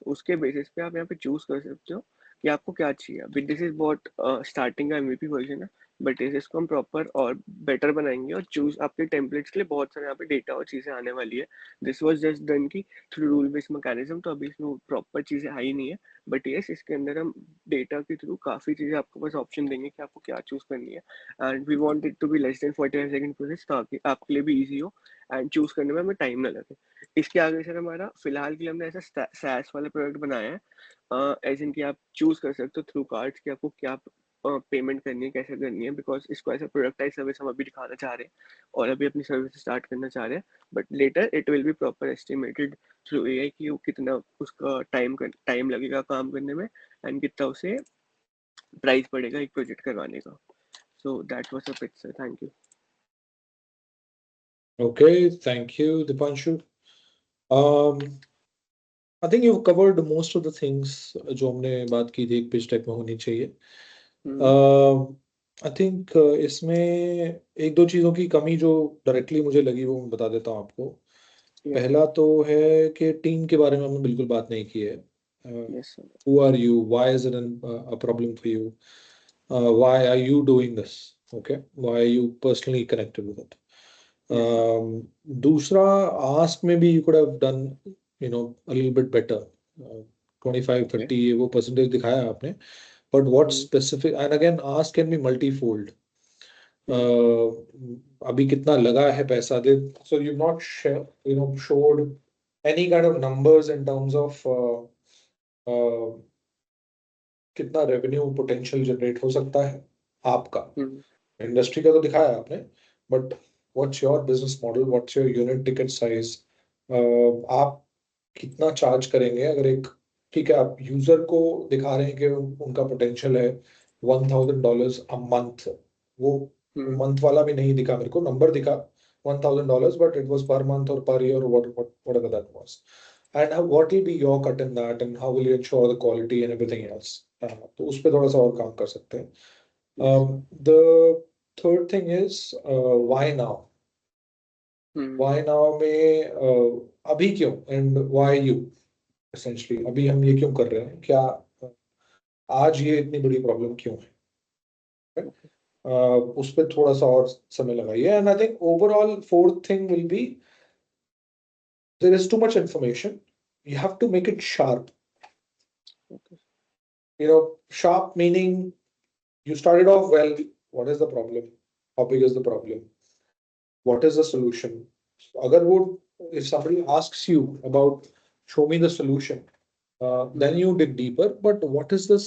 उसके बेसिस पे आप यहाँ पे चूज कर सकते हो कि आपको क्या चाहिए। अभी दिस इज वॉट स्टार्टिंग का एमवीपी वर्जन है, बट इसको हम प्रॉपर और बेटर बनाएंगे और चूज आपके टेम्पलेट्स के लिए बहुत सारे यहाँ पे डेटा और चीज़ें आने वाली है। दिस वाज जस्ट डन की थ्रू रूल बेस्ड मैकेनिज्म, तो अभी इसमें प्रॉपर चीज़ें आई नहीं है, बट यस इसके अंदर हम डेटा के थ्रू काफ़ी चीज़ें आपको बस ऑप्शन देंगे कि आपको क्या चूज करनी है। And we want it to be less than 45 second process, ताकि आपके लिए भी ईजी हो एंड चूज करने में हमें टाइम ना लगे। इसके आगे सर हमारा फिलहाल के लिए हमने ऐसा सैस वाला प्रोडक्ट बनाया है, एज इन कि आप चूज कर सकते हो थ्रू कार्ड्स कि आपको क्या पेमेंट करनी है, कैसे करनी है, बिकॉज इसको ऐसा प्रोडक्टाइज सर्विस हम अभी दिखाना चाह रहे हैं और अभी अपनी सर्विस स्टार्ट करना चाह रहे हैं, but later it will be proper estimated through AI कि वो कितना उसका टाइम लगेगा काम करने में एंड कितना उसे प्राइस पड़ेगा एक प्रोजेक्ट करवाने का। सो that was a pitch sir, thank you. Okay, thank you, Dipanshu. I think you've covered most of the things जो हमने बात की थी एक पिच डेक में होनी चाहिए। आई थिंक इसमें एक दो चीज़ों की कमी जो डायरेक्टली मुझे लगी वो मैं बता देता हूँ आपको। पहला तो है कि टीम के बारे में हमने बिल्कुल बात नहीं की है। Yes sir. Who are you? Why is it a problem for you? Why are you doing this? Okay, why are you personally connected with it? दूसरा, ask में भी you could have done, you know, a little bit better. 25, 30 ये वो percentage दिखाया आपने, but what specific, and again ask can be multifold. अभी कितना लगा है पैसा दे, so you've not showed any kind of numbers in terms of कितना रेवेन्यू पोटेंशियल जनरेट हो सकता है आपका। इंडस्ट्री का तो दिखाया आपने, but what's your business model, what's your unit ticket size, आप कितना चार्ज करेंगे। अगर एक, ठीक है, आप यूजर को दिखा रहे हैं कि उनका पोटेंशियल है $1,000 अ मंथ, वो मंथ वाला भी नहीं दिखा मेरे को, नंबर दिखा $1,000, but it was per month और per year, whatever that was, and what will be your cut in that, and how will you ensure the quality and everything else. तो उस पर थोड़ा सा और काम कर सकते हैं। The third thing is why now? Why now में अभी क्यों, and why you? Essentially अभी हम ये क्यों कर रहे हैं, क्या आज ये इतनी बड़ी प्रॉब्लम क्यों है, उस पर थोड़ा सा और समय लगाइए। And I think overall fourth thing will be, there is too much information, you have to make it sharp. Sharp meaning you started off well. What is the problem? How big is the problem? What is the solution? Agar if somebody asks you about, show me the solution, then you dig deeper. But what is this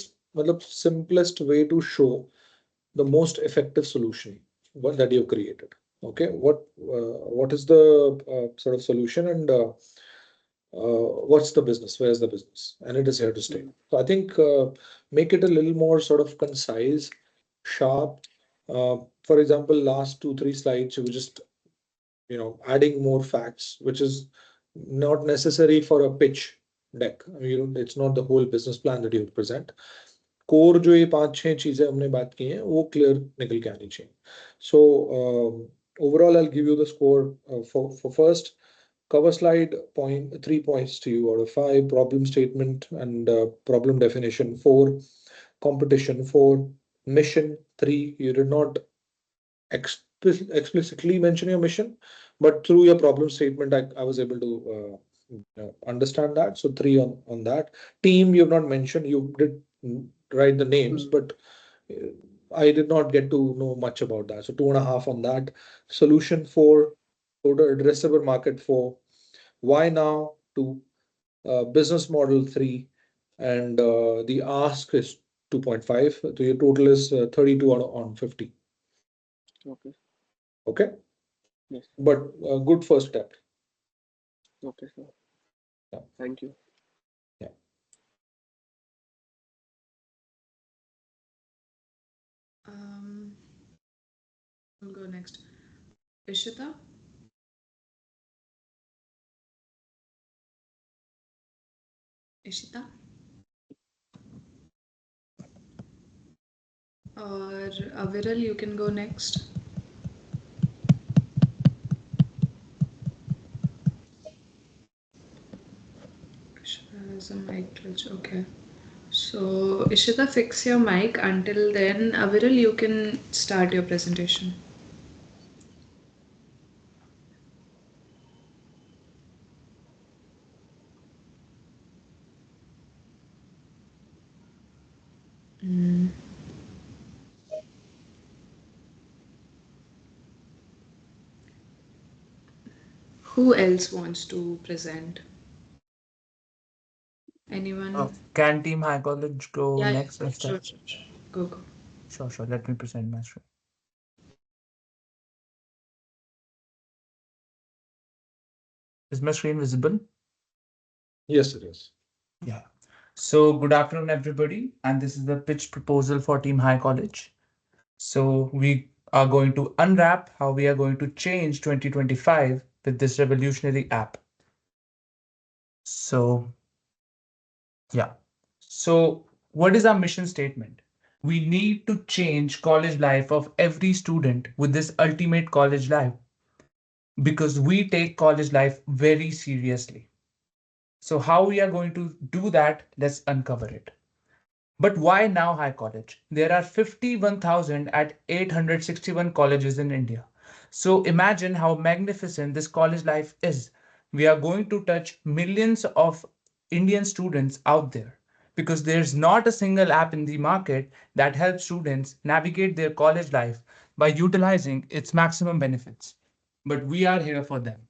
simplest way to show the most effective solution that you've created? Okay, what is the sort of solution, and what's the business? Where's the business? And it is here to stay. So I think make it a little more sort of concise, sharp. For example, last 2-3 slides, you were just adding more facts, which is not necessary for a pitch deck. It's not the whole business plan that you present. Core जो ये 5-6 चीजें हमने बात की हैं वो clear निकल के आनी चाहिए. So overall, I'll give you the score for first cover slide, 3 points to you out of 5. Problem statement and problem definition 4. Competition 4. Mission 3. You did not explicitly mention your mission, but through your problem statement, I was able to understand that. So 3 on that. Team you have not mentioned. You did write the names, but I did not get to know much about that. So 2.5 on that. Solution 4. Total addressable market 4. Why now 2. Business model 3. And the ask is 2.5. So your total is 32 on 50. Okay. Okay. Yes. But good first step. Okay, sir. Yeah. Thank you. Yeah. I'll go next. Ishita? Ishita? Or Aviral, you can go next. Ishita has a mic glitch. Okay. So, Ishita, fix your mic. Until then, Aviral, you can start your presentation. Who else wants to present? Anyone? Can Team High College go Yeah, next instead? sure. Go, go. Sure. Let me present my screen. Is my screen visible? Yes, it is. Yeah. So good afternoon, everybody. And this is the pitch proposal for Team High College. So we are going to unwrap how we are going to change 2025 with this revolutionary app. So yeah. So what is our mission statement? We need to change college life of every student with this ultimate college life because we take college life very seriously. So how we are going to do that, let's uncover it. But why now High College? There are 51,000 at 861 colleges in India. So imagine how magnificent this college life is. We are going to touch millions of Indian students out there because there's not a single app in the market that helps students navigate their college life by utilizing its maximum benefits. But we are here for them.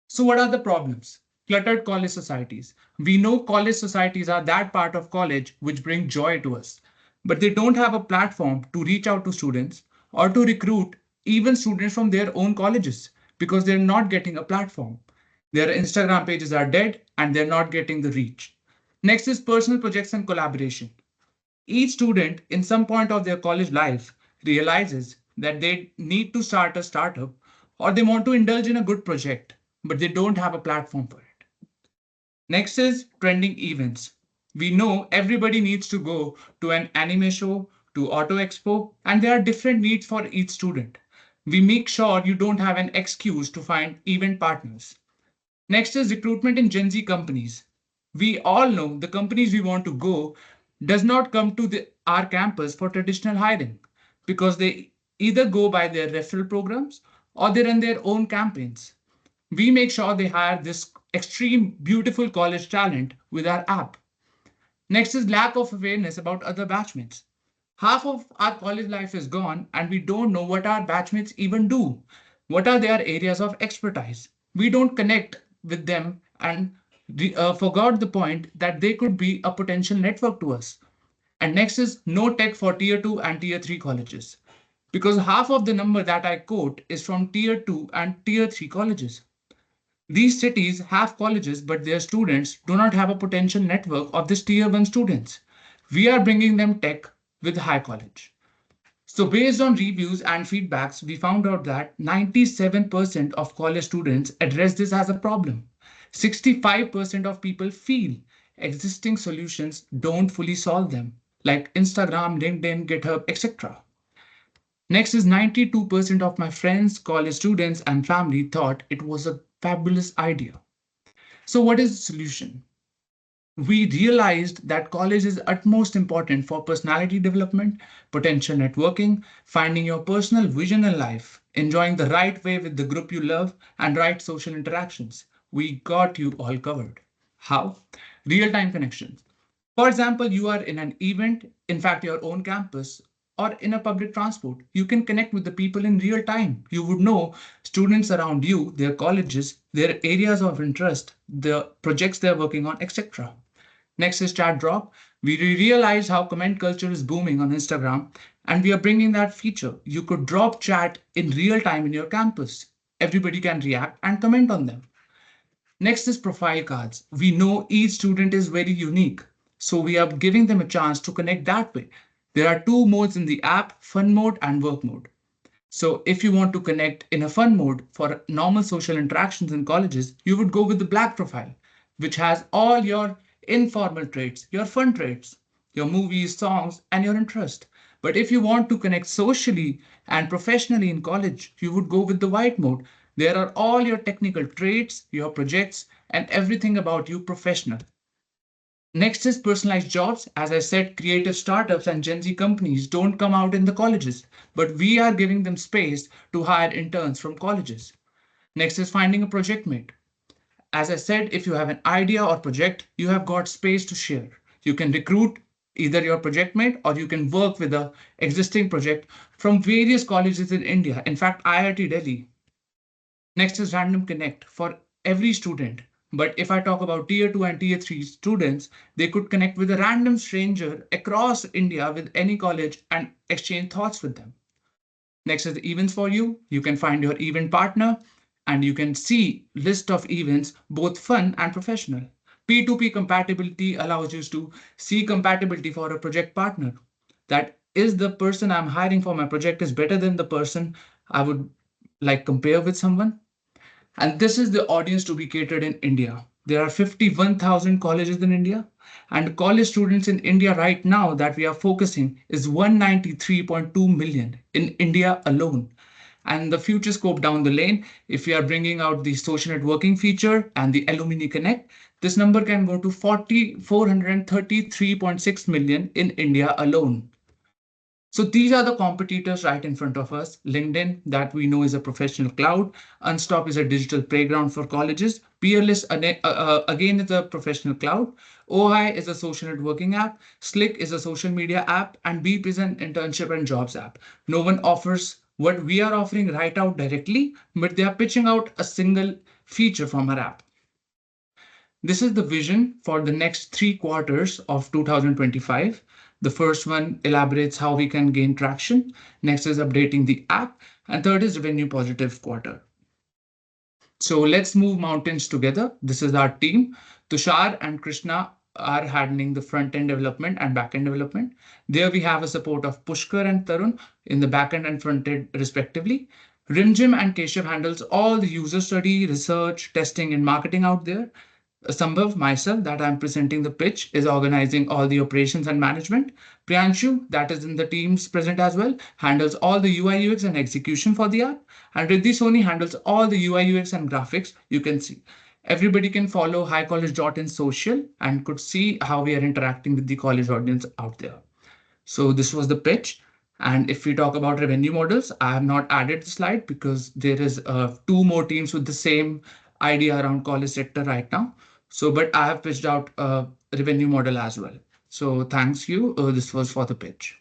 So, what are the problems? Cluttered college societies. We know college societies are that part of college which bring joy to us, but they don't have a platform to reach out to students or to recruit even students from their own colleges because they're not getting a platform. Their Instagram pages are dead and they're not getting the reach. Next is personal projects and collaboration. Each student, in some point of their college life, realizes that they need to start a startup or they want to indulge in a good project, but they don't have a platform for it. Next is trending events. We know everybody needs to go to an anime show, to Auto Expo, and there are different needs for each student. We make sure you don't have an excuse to find event partners. Next is recruitment in Gen Z companies. We all know the companies we want to go does not come to our campus for traditional hiring because they either go by their referral programs or they run their own campaigns. We make sure they hire this extreme beautiful college talent with our app. Next is lack of awareness about other batchmates. Half of our college life is gone and we don't know what our batchmates even do. What are their areas of expertise? We don't connect with them and forgot the point that they could be a potential network to us. And next is no tech for tier 2 and tier 3 colleges. Because half of the number that I quote is from tier 2 and tier 3 colleges. These cities have colleges, but their students do not have a potential network of this tier 1 students. We are bringing them tech with High College. So, based on reviews and feedbacks, we found out that 97% of college students address this as a problem. 65% of people feel existing solutions don't fully solve them, like Instagram, LinkedIn, GitHub, etc. Next is 92% of my friends, college students, and family thought it was a fabulous idea. So, what is the solution? We realized that college is utmost important for personality development, potential networking, finding your personal vision in life, enjoying the right way with the group you love, and right social interactions. We got you all covered. How? Real time connections. For example, you are in an event, in fact, your own campus, or in a public transport. You can connect with the people in real time. You would know students around you, their colleges, their areas of interest, the projects they're working on, etc. Next is chat drop. We realize how comment culture is booming on Instagram, and we are bringing that feature. You could drop chat in real time in your campus. Everybody can react and comment on them. Next is profile cards. We know each student is very unique, so we are giving them a chance to connect that way. There are two modes in the app, fun mode and work mode. So if you want to connect in a fun mode for normal social interactions in colleges, you would go with the black profile, which has all your informal traits, your fun traits, your movies, songs, and your interest. But if you want to connect socially and professionally in college, you would go with the white mode. There are all your technical traits, your projects, and everything about you professional. Next is personalized jobs. As I said, creative startups and Gen Z companies don't come out in the colleges, but we are giving them space to hire interns from colleges. Next is finding a project mate. As I said, if you have an idea or project, you have got space to share. You can recruit either your project mate or you can work with a existing project from various colleges in India. In fact, IIT Delhi. Next is Random Connect for every student. But if I talk about tier 2 and tier 3 students, they could connect with a random stranger across India with any college and exchange thoughts with them. Next is the events for you. You can find your event partner and you can see list of events, both fun and professional. P2P compatibility allows you to see compatibility for a project partner. That is the person I'm hiring for my project is better than the person I would like compare with someone. And this is the audience to be catered in India. There are 51,000 colleges in India, and college students in India right now that we are focusing is 193.2 million in India alone. And the future scope down the lane, if we are bringing out the social networking feature and the Alumni Connect, this number can go to 433.6 million in India alone. So these are the competitors right in front of us. LinkedIn, that we know is a professional cloud. Unstop is a digital playground for colleges. Peerless, again, is a professional cloud. OI is a social networking app. Slick is a social media app. And Beep is an internship and jobs app. No one offers what we are offering right out directly, but they are pitching out a single feature from our app. This is the vision for the next 3 quarters of 2025. The first one elaborates how we can gain traction. Next is updating the app. And third is revenue positive quarter. So let's move mountains together. This is our team. Tushar and Krishna are handling the front-end development and back-end development. There we have a support of Pushkar and Tarun in the back-end and front-end respectively. Rimjim and Keshav handles all the user study, research, testing, and marketing out there. Sambhav, myself, that I'm presenting the pitch, is organizing all the operations and management. Priyanshu, that is in the teams present as well, handles all the UI UX and execution for the app. And Riddhi Soni handles all the UI UX and graphics. You can see everybody can follow highcollege.in social and could see how we are interacting with the college audience out there. So this was the pitch. And if we talk about revenue models, I have not added the slide because there is 2 more teams with the same idea around college sector right now. So, but I have pitched out a revenue model as well. So thanks you. This was for the pitch.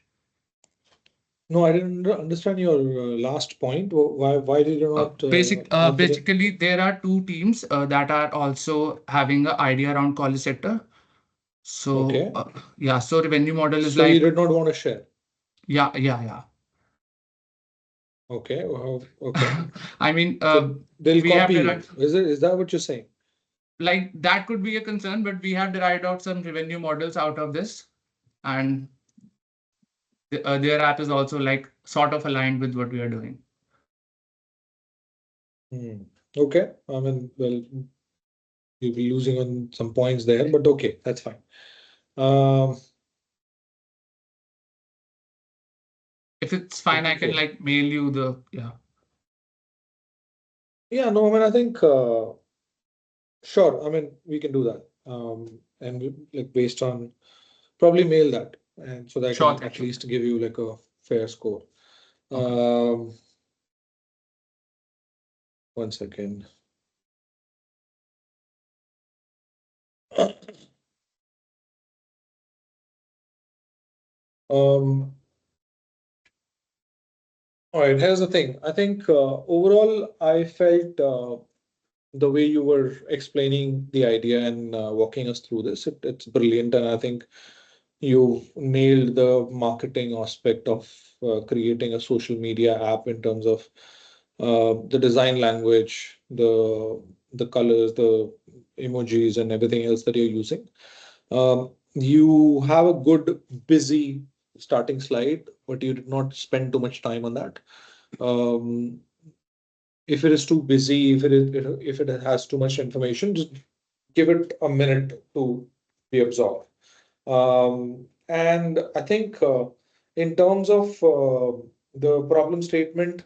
No, I didn't understand your last point. Why did you not? Basically, there are 2 teams that are also having an idea around college sector. So Okay. yeah, so revenue model is So you like, did not want to share. yeah. Okay. Okay. I mean, So they'll we have copy you. derived, Is that what you're saying? like that could be a concern, but we have derived out some revenue models out of this, and their app is also like sort of aligned with what we are doing. Okay. I mean, well, you'll be losing on some points there, but okay, that's fine. If it's fine, I can Okay. like mail you the, yeah. Yeah, no, I mean, I think, sure. I mean, we can do that. And like based on probably mail that, and so that I Sure, can at least give you like a fair score. Okay. 1 second. All right, here's the thing. I think overall, I felt the way you were explaining the idea and walking us through this, it's brilliant. And I think you nailed the marketing aspect of creating a social media app in terms of the design language, the colors, the emojis, and everything else that you're using. You have a good, busy starting slide, but you did not spend too much time on that. If it is too busy, if it has too much information, just give it a minute to be absorbed. And I think in terms of the problem statement,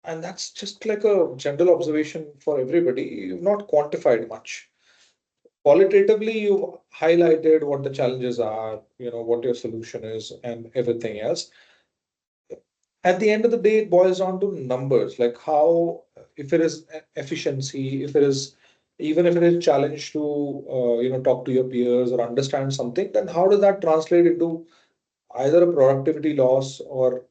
and that's just like a general observation for everybody, you've not quantified much. Qualitatively, you've highlighted what the challenges are, what your solution is, and everything else. At the end of the day, it boils down to numbers, like how, if it is efficiency, if it is, even if it is challenge to, talk to your peers or understand something, then how does that translate into either a productivity loss or,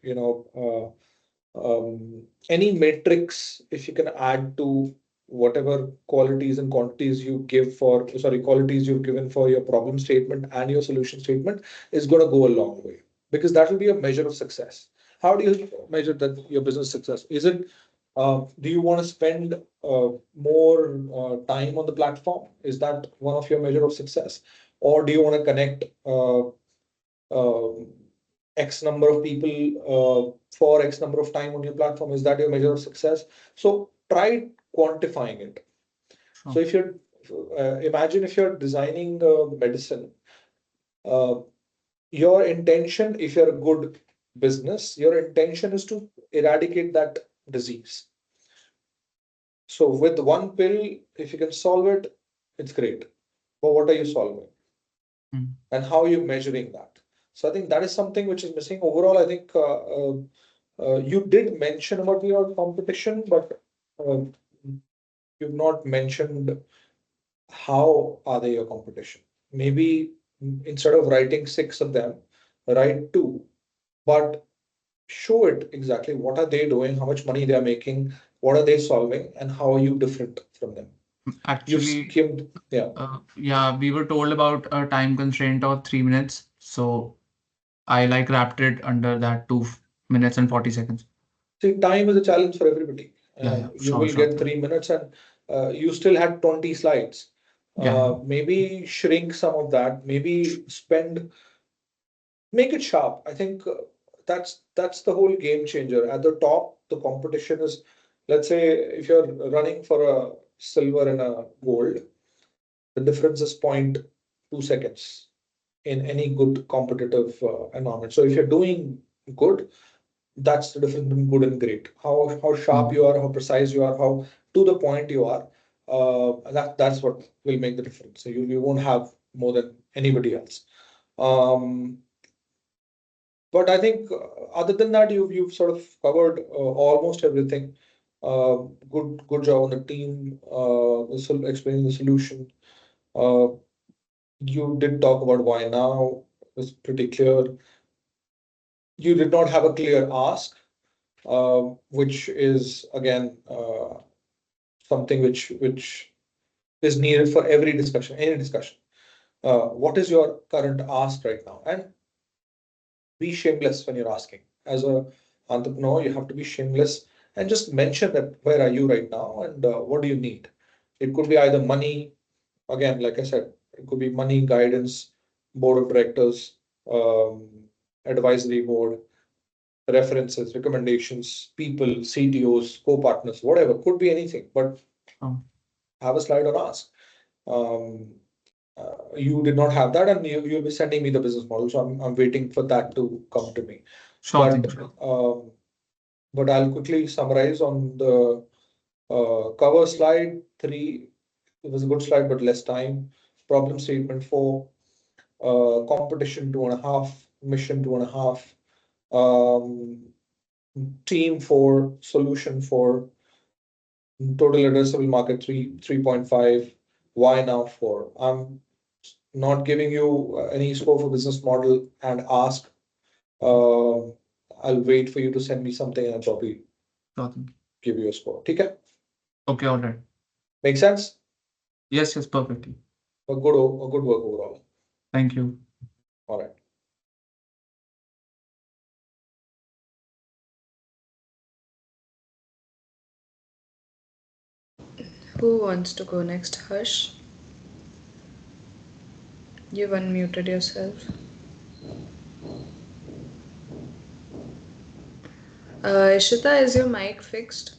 any metrics, if you can add to whatever qualities and quantities you give for, sorry, qualities you've given for your problem statement and your solution statement, is going to go a long way, because that will be a measure of success. How do you measure that your business success? Is it, do you want to spend more time on the platform? Is that one of your measure of success? Or do you want to connect uh, X number of people for X number of time on your platform? Is that your measure of success? So try quantifying it. So if you're, imagine if you're designing medicine, uh, your intention, if you're a good business, your intention is to eradicate that disease. So with one pill, if you can solve it, it's great. But what are you solving? And how are you measuring that? So I think that is something which is missing. Overall, I think you did mention about your competition, but you've not mentioned how are they your competition. Maybe instead of writing 6 of them, write 2, but show it exactly what are they doing, how much money they are making, what are they solving, and how are you different from them. You've Actually, skimmed, yeah. yeah, we were told about a time constraint of 3 minutes. So I like wrapped it under that 2 minutes and 40 seconds. See, time is a challenge for everybody. Yeah, You sure, will sure. get 3 minutes, and you still had 20 slides. Yeah. Maybe shrink some of that, maybe make it sharp. I think that's the whole game changer. At the top, the competition is, let's say, if you're running for a silver and a gold, the difference is 0.2 seconds in any good competitive environment. So if you're doing good, that's the difference between good and great. How sharp you are, how precise you are, how to the point you are. That's what will make the difference. So you won't have more than anybody else. But I think other than that, you've sort of covered almost everything. Good job on the team. Explaining the solution. Uh, you did talk about why now. It's pretty clear. You did not have a clear ask, which is again something which is needed for every discussion, any discussion. What is your current ask right now? And be shameless when you're asking. As a entrepreneur, you have to be shameless and just mention that where are you right now and what do you need. It could be either money, again, like I said, it could be money, guidance, board of directors, um, advisory board, references, recommendations, people, CTOs, co-partners, whatever, could be anything, but have a slide or ask. You did not have that, and you'll be sending me the business model. So I'm waiting for that to come to me. Sure But thing. but I'll quickly summarize on the cover slide 3. It was a good slide, but less time. Problem statement 4, competition 2.5, mission 2.5, team 4, solution 4, total addressable market 3.5, why now 4. I'm not giving you any scope for business model and ask. I'll wait for you to send me something and I'll probably Sure thing. give you a score. Okay? Okay, all right. Make sense? Yes, perfectly. A good work overall. Thank you. All right. Who wants to go next? Harsh? You've unmuted yourself. Ishita, is your mic fixed?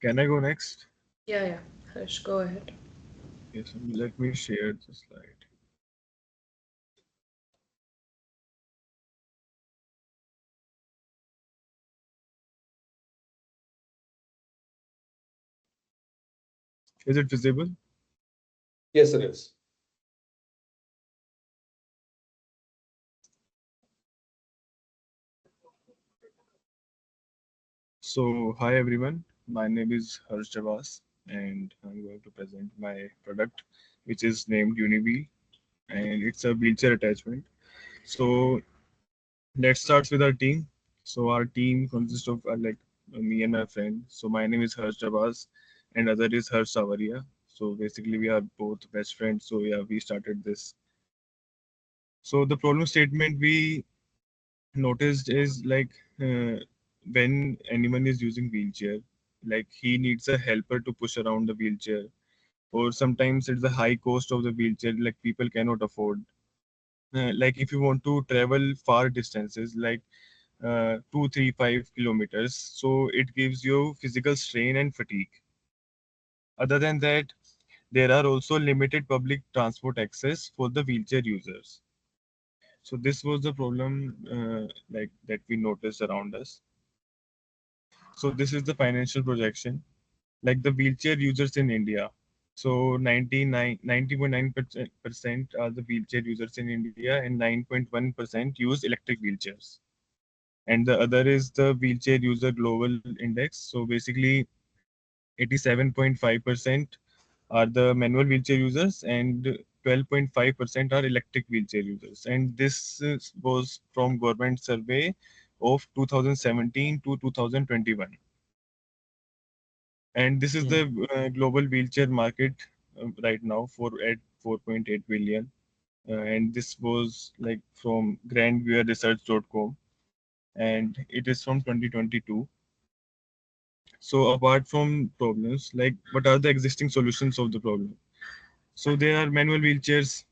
Can I go next? Yeah. Harsh, go ahead. Yes, let me share the slide. Is it visible? Yes, it is. So, hi everyone. My name is Harsh Javas, and I'm going to present my product, which is named Univeel, and it's a wheelchair attachment. So, let's start with our team. So, our team consists of me and my friend. So, my name is Harsh Javas, and other is Harsh Savaria. So, basically, we are both best friends. So, yeah, we started this. So, the problem statement we noticed is when anyone is using wheelchair, like he needs a helper to push around the wheelchair, or sometimes it's the high cost of the wheelchair, like people cannot afford. Like if you want to travel far distances, like 2, 3, 5 kilometers, so it gives you physical strain and fatigue. Other than that, there are also limited public transport access for the wheelchair users. So this was the problem like that we noticed around us. So this is the financial projection, like the wheelchair users in India. So 90.9% are the wheelchair users in India, and 9.1% use electric wheelchairs. And the other is the wheelchair user global index. So basically 87.5% are the manual wheelchair users, and 12.5% are electric wheelchair users. And was from government survey of 2017 to 2021. And this is the global wheelchair market right now for at 4.8 billion. And this was like from grandviewresearch.com, and it is from 2022. So apart from problems, like what are the existing solutions of the problem? So there are manual wheelchairs.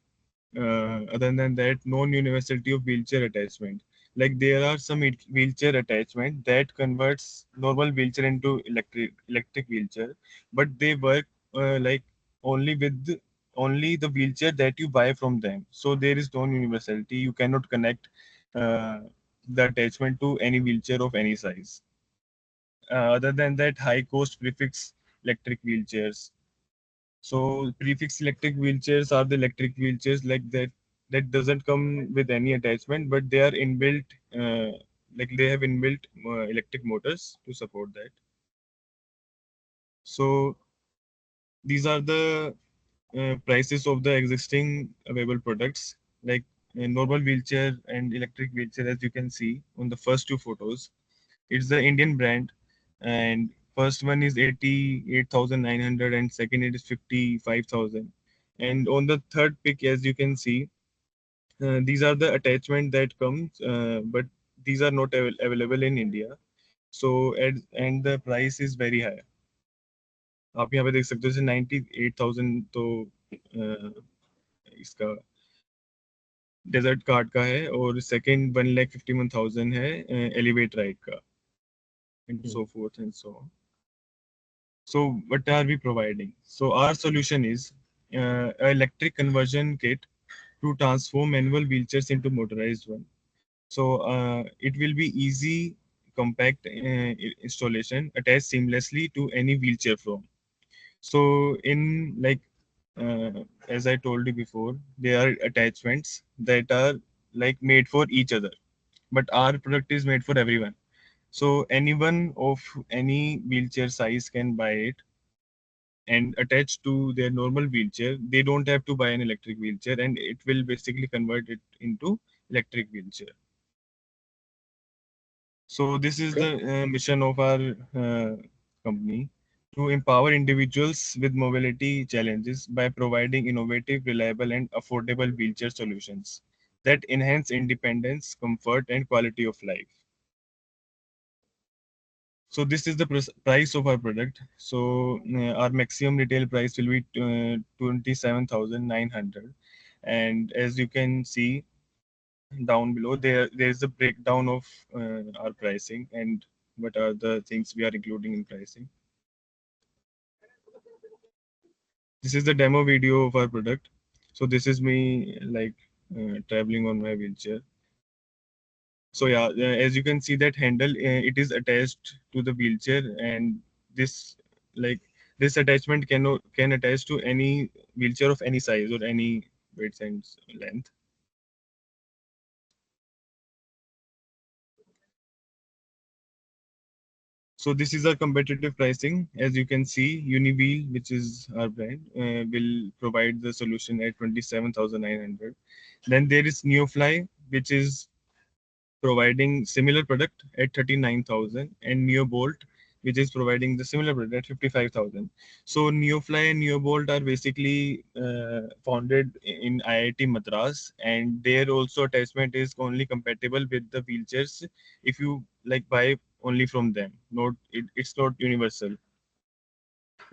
Other than that, non-universality of wheelchair attachment. Like there are some wheelchair attachment that converts normal wheelchair into electric wheelchair, but they work like only with only the wheelchair that you buy from them. So there is non-universality. You cannot connect uh, the attachment to any wheelchair of any size. Other than that, high cost prefix electric wheelchairs. So prefix electric wheelchairs are the electric wheelchairs like that doesn't come with any attachment, but they are inbuilt, like they have inbuilt electric motors to support that. So these are the prices of the existing available products, like a normal wheelchair and electric wheelchair. As you can see on the first two photos, it's the Indian brand, and first one is 88,900 and second it is 55,000. And on the third pic, as you can see, these are the attachment that comes, but these are not available in India. So and the price is very high. आप यहाँ पे देख सकते हो, जैसे 98,000 तो इसका desert card का है, और सेकंड 1,51,000 है एलिवेट राइड का, and so fourth and so on. So what are we providing? So our solution is a electric conversion kit to transform manual wheelchairs into motorized one. So it will be easy, compact installation, attached seamlessly to any wheelchair from. So in like as I told you before, there are attachments that are like made for each other, but our product is made for everyone. So anyone of any wheelchair size can buy it and attach to their normal wheelchair. They don't have to buy an electric wheelchair, and it will basically convert it into electric wheelchair. So this is Okay. the mission of our company, to empower individuals with mobility challenges by providing innovative, reliable, and affordable wheelchair solutions that enhance independence, comfort, and quality of life. So this is the price of our product. So our maximum retail price will be 27,900. And as you can see down below, there is a breakdown of our pricing and what are the things we are including in pricing. This is the demo video of our product. So this is me like traveling on my wheelchair. So yeah, as you can see that handle, it is attached to the wheelchair, and this like this attachment can attach to any wheelchair of any size or any width and length. So this is our competitive pricing. As you can see, Uniwheel, which is our brand, will provide the solution at 27,900. Then there is Neofly, which is providing similar product at 39,000, and Neobolt, which is providing the similar product at 55,000. So Neofly and Neobolt are basically founded in IIT Madras, and their also attachment is only compatible with the wheelchairs if you like buy only from them. It's not universal.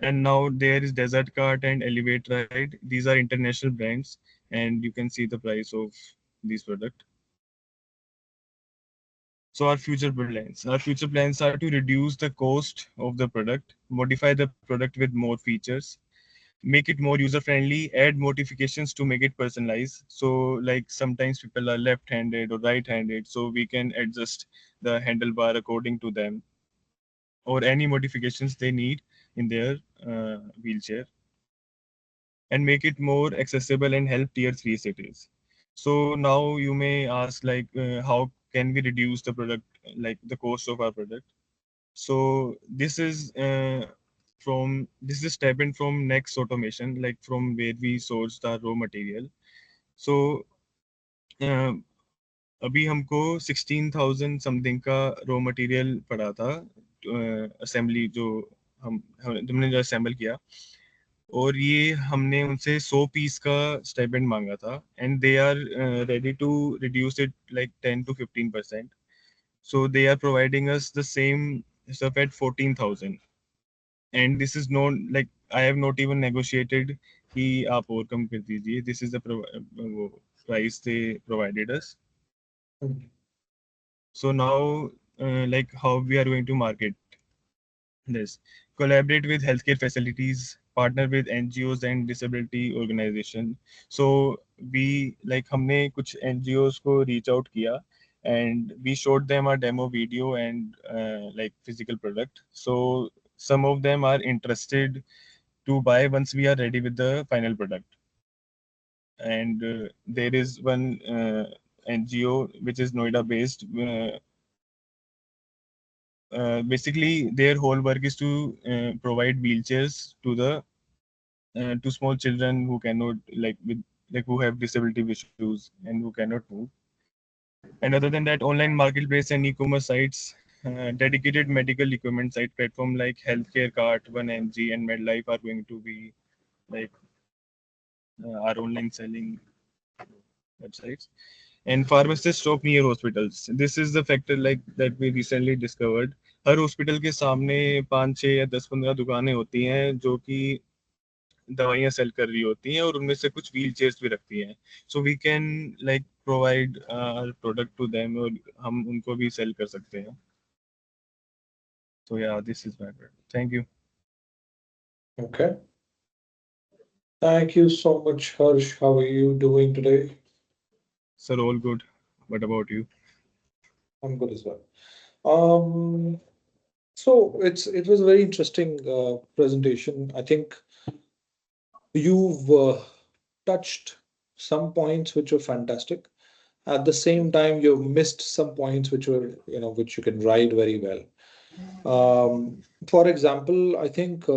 And now there is Desert Cart and Elevate Ride. These are international brands, and you can see the price of these products. So our future plans are to reduce the cost of the product, modify the product with more features, make it more user friendly, add modifications to make it personalized. So like sometimes people are left-handed or right-handed, so we can adjust the handlebar according to them, or any modifications they need in their wheelchair, and make it more accessible and help tier 3 cities. So now you may ask like how can we reduce the product, like the cost of our product. So this is step in from Next Automation, like from where we source the raw material. So uh, अभी हमको 16,000 something का raw material पड़ा था assembly जो तुमने जो assemble किया, और ये हमने उनसे 100 पीस का स्टाइपेंड मांगा था, and they are ready to reduce it like 10 to 15%. So they are providing us the same stuff at 14,000, and this is not like I have not even negotiated कि आप और कम कर दीजिए. This is the price they provided us. So now like how we are going to market this: collaborate with healthcare facilities, partner with NGOs and disability organization. So we like हमने कुछ NGOs को reach out किया, and we showed them a demo video and like physical product. So some of them are interested to buy once we are ready with the final product. And there is one NGO which is Noida based. Basically, their whole work is to provide wheelchairs to the to small children who cannot who have disability issues and who cannot move. And other than that, online marketplace and e-commerce sites, dedicated medical equipment site platform like Healthcare Cart, 1MG, and MedLife are going to be like our online selling websites. And pharmacists shop near hospitals. This is the factor like that we recently discovered. Her hospital के सामने 5, 6 या 10, 15 दुकानें होती हैं जो कि दवाइयाँ cell कर रही होती हैं, और उनमें से कुछ व्हील चेयर्स भी रखती हैं. So we can like provide product to them, और हम उनको भी सेल कर सकते हैं. So yeah, this is my part. Thank you. Okay. Thank you so much, Harsh. How are you doing today? Sir, all good. What about you? I'm good as well. So it was a very interesting presentation. I think you've touched some points which were fantastic. At the same time, you've missed some points which were, which you can ride very well. For example, I think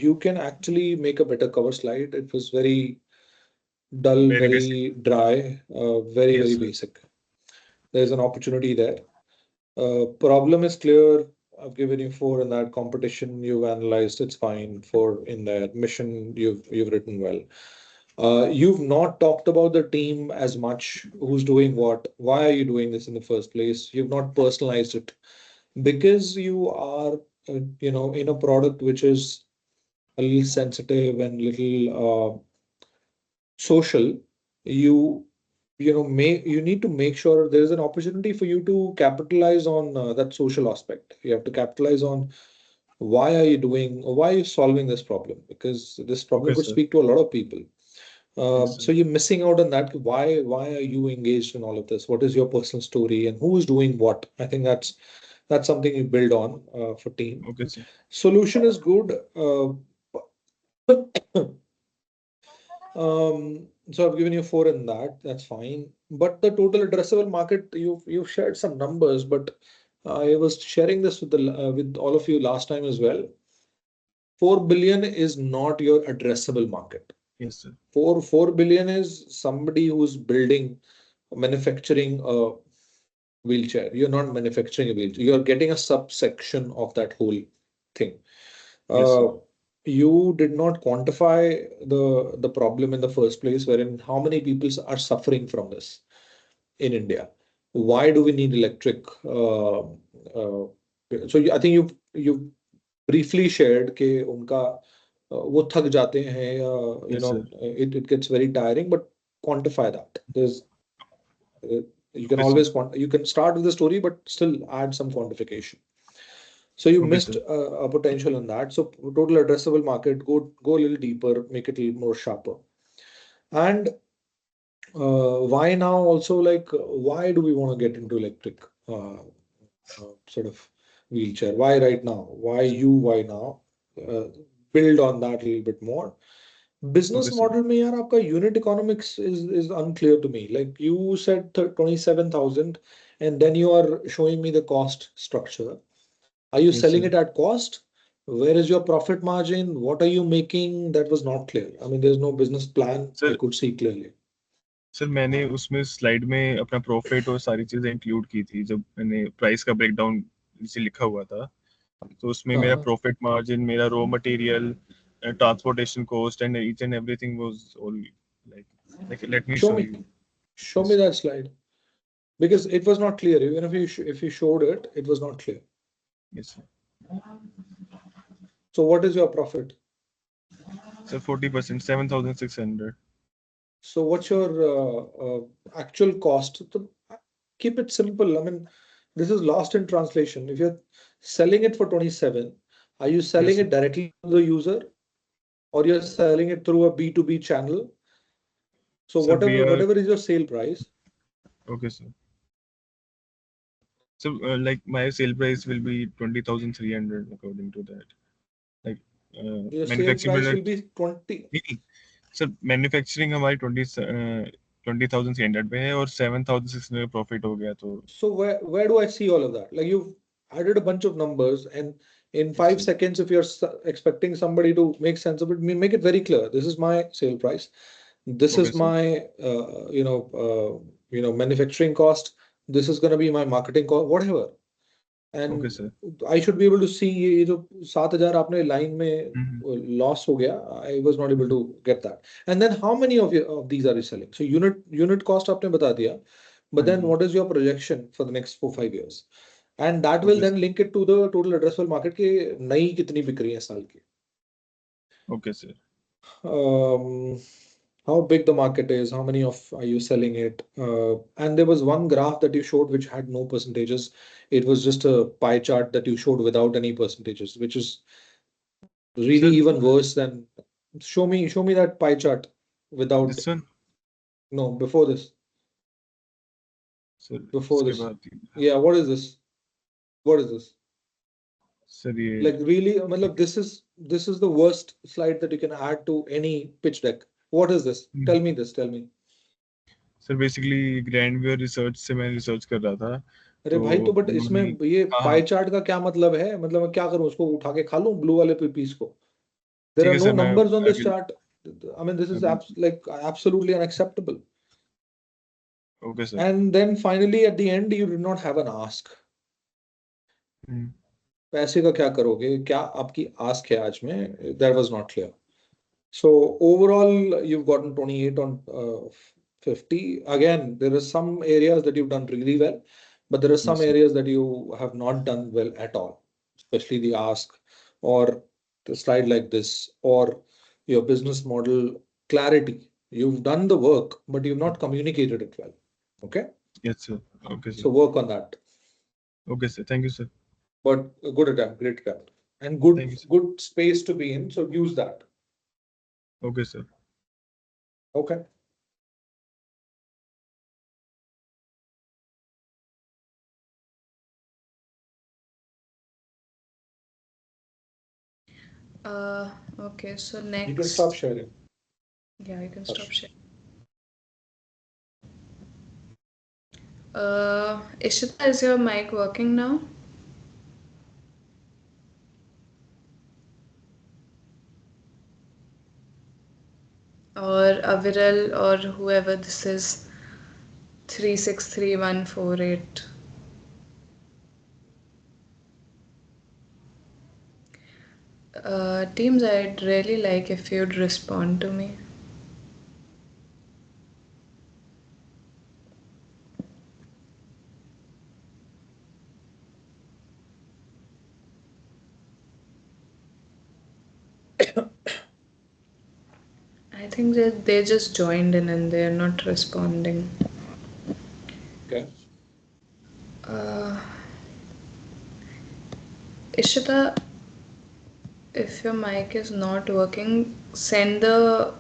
you can actually make a better cover slide. It was very dull, Very very dry, very, Yes, very sir. basic. There's an opportunity there. Problem is clear. I've given you 4 in that competition. You've analyzed, it's fine. 4 in that mission, you've written well. You've not talked about the team as much. Who's doing what? Why are you doing this in the first place? You've not personalized it because you are, in a product which is a little sensitive and little social. You need to make sure there is an opportunity for you to capitalize on that social aspect. You have to capitalize on why are you solving this problem? Because this problem Okay, could sir. speak to a lot of people. Yes, sir. So you're missing out on that. Why are you engaged in all of this? What is your personal story and who is doing what? I think that's something you build on for team. Okay, sir. Solution is good. So I've given you 4 in that. That's fine. But the total addressable market, you've shared some numbers, but I was sharing this with all of you last time as well. 4 billion is not your addressable market. Yes, sir. 4 billion is somebody who's building, manufacturing a wheelchair. You're not manufacturing a wheelchair. You're getting a subsection of that whole thing. Yes, sir. You did not quantify the problem in the first place, wherein how many people are suffering from this in India. Why do we need electric? I think you briefly shared कि उनका वो थक जाते हैं या Yes, sir. it gets very tiring, but quantify that. There's you can Okay, sir. always you can start with the story, but still add some quantification. So you Okay, missed sir. a potential in that. So total addressable market, go a little deeper, make it a little more sharper. And why now also, like why do we want to get into electric sort of wheelchair? Why right now? Why now? Build on that a little bit more. Business Okay, sir. model में यार आपका unit economics is unclear to me. Like you said 27,000 and then you are showing me the cost structure. Are you Yes, selling sir. it at cost? Where is your profit margin? What are you making? That was not clear. I mean, there's no business plan I Sir, could see clearly. Sir मैंने उसमें slide में अपना profit और सारी चीजें include की थी जब मैंने प्राइस का ब्रेकडाउन नीचे लिखा हुआ था तो उसमें मेरा हाँ, प्रॉफिट मार्जिन मेरा raw material transportation cost and each and everything was all like let me show show me, you. show me that slide because it was not clear. Even if you showed it, it was not clear. Yes, sir. So what is your profit? So 40%, 7,600. So what's your actual cost? So keep it simple. I mean, this is lost in translation. If you're selling it for 27, are you selling Yes, it directly to the user or you're selling it through a B2B channel? So sir, we are whatever is your sale price, okay, sir. So like my sale price will be 20,300 according to that. Like your sale manufacturing price में will be 20. नहीं sir manufacturing हमारी 20,300 पे है और 7,600 profit हो गया तो So where do I see all of that? Like you've added a bunch of numbers, and in Yes, 5 sir. seconds, if you're expecting somebody to make sense of it, make it very clear. This is my sale price. This Okay, is sir. my manufacturing cost. This is going to be my marketing cost, whatever. Okay, And sir. I should be able to see ये जो 7,000 आपने line में Mhm. loss हो गया. I was not able to get that. And then how many of these are you selling? So unit cost आपने बता दिया. But then Mhm. what is your projection for the next 4-5 years? And that will Okay, then link it to the total addressable market कि नई कितनी बिक रही है साल की. okay, sir. How big the market is, how many of are you selling it? And there was one graph that you showed which had no percentages. It was just a pie chart that you showed without any percentages, which is really Sir, even worse than show me that pie chart without this one, no before this. sir, Before इसके this. बाद Yeah, what is this? What is this? Sir ये Like really, matlab, this is the worst slide that you can add to any pitch deck. What is this? Tell me this. Tell me. Sir basically ग्रैंडवेयर research से मैं research कर रहा था अरे तो भाई तो बट इसमें उन्होंने ये हाँ पाई चार्ट का क्या मतलब है? मतलब मैं क्या करूं, उसको उठा के खा लूं ब्लू वाले पीस को? There ठीक are है no सर मैं numbers on I this will chart. I mean, this is I like absolutely unacceptable. Okay sir And then finally, at the end, you did not have an ask. पैसे का क्या करोगे? क्या आपकी ask है आज में? That was not clear. So overall, you've gotten 28 on 50. Again, there are some areas that you've done really well, but there are some Yes, sir. areas that you have not done well at all, especially the ask or the slide like this or your business model clarity. You've done the work, but you've not communicated it well. Okay, Yes, sir. Okay, sir. so work on that. Okay, sir. Thank you, sir. But a good attempt, great attempt. and Thank you, sir. good space to be in. So use that. Okay, sir. Okay. Okay, so You can stop next, sharing. yeah, you can stop Harsh. sharing. Ishita, is your mic working now? Or Aviral or whoever this is, 363148. Teams, I'd really like if you'd respond to me. I think that they just joined in and they're not responding. Okay. Ishita, if your mic is not working, send the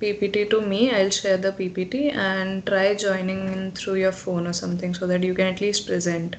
PPT to me. I'll share the PPT and try joining in through your phone or something so that you can at least present.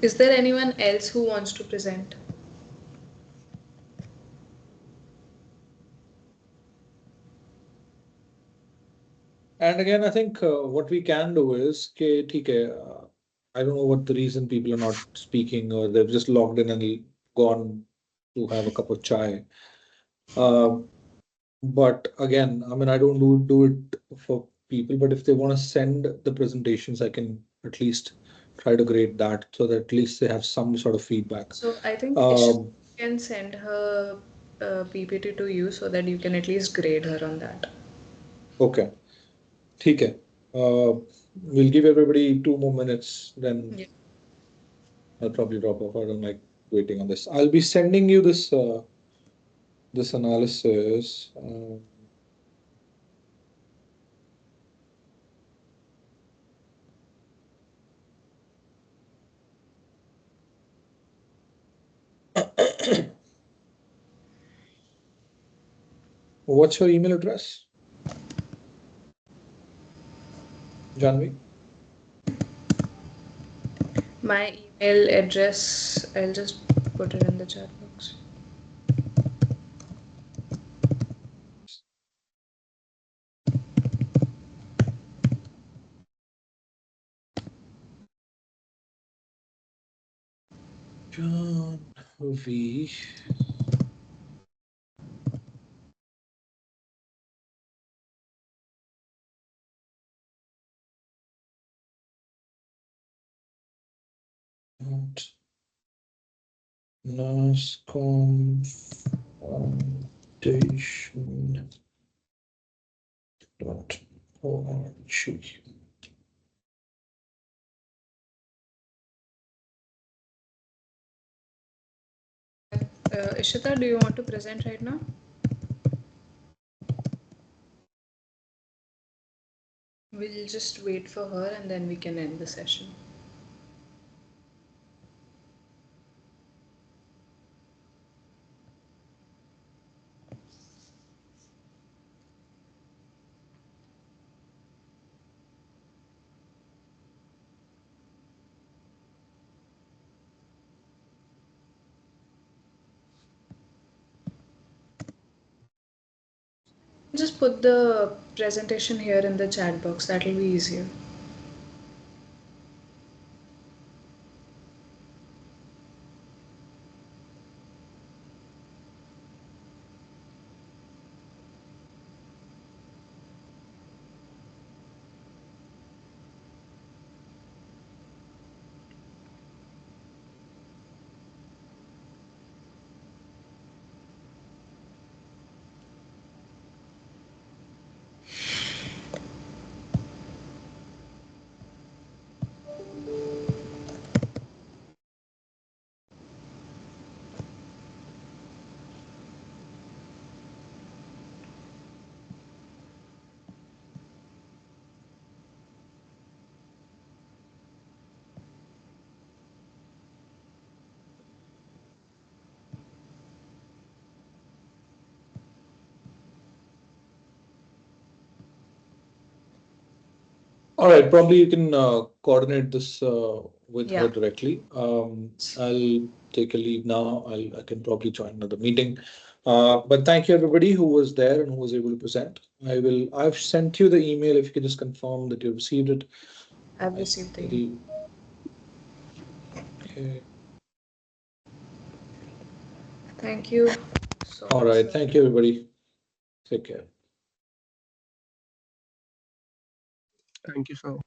Is there anyone else who wants to present? And again, I think what we can do is, okay, I don't know what the reason people are not speaking, or they've just logged in and gone to have a cup of chai. Uh, but again, I mean, I don't do it for people, but if they want to send the presentations, I can at least try to grade that so that at least they have some sort of feedback. So I think Ishita Um, can send her PPT to you so that you can at least grade her on that. okay, okay. We'll give everybody 2 more minutes, then Yeah. I'll probably drop off. I don't like waiting on this. I'll be sending you this analysis. What's your email address, Janvi? My email address, I'll just put it in the chat box. John V. NASCOM Foundation .org. Ishita, do you want to present right now? We'll just wait for her and then we can end the session. Just put the presentation here in the chat box, that'll be easier. All right, probably you can coordinate this with her Yeah. directly. I'll take a leave now. I can probably join another meeting. But thank you everybody who was there and who was able to present. I've sent you the email if you can just confirm that you received it. I've received the email. Okay. Thank you so All much, right, sir. thank you everybody. Take care. Thank you, sir.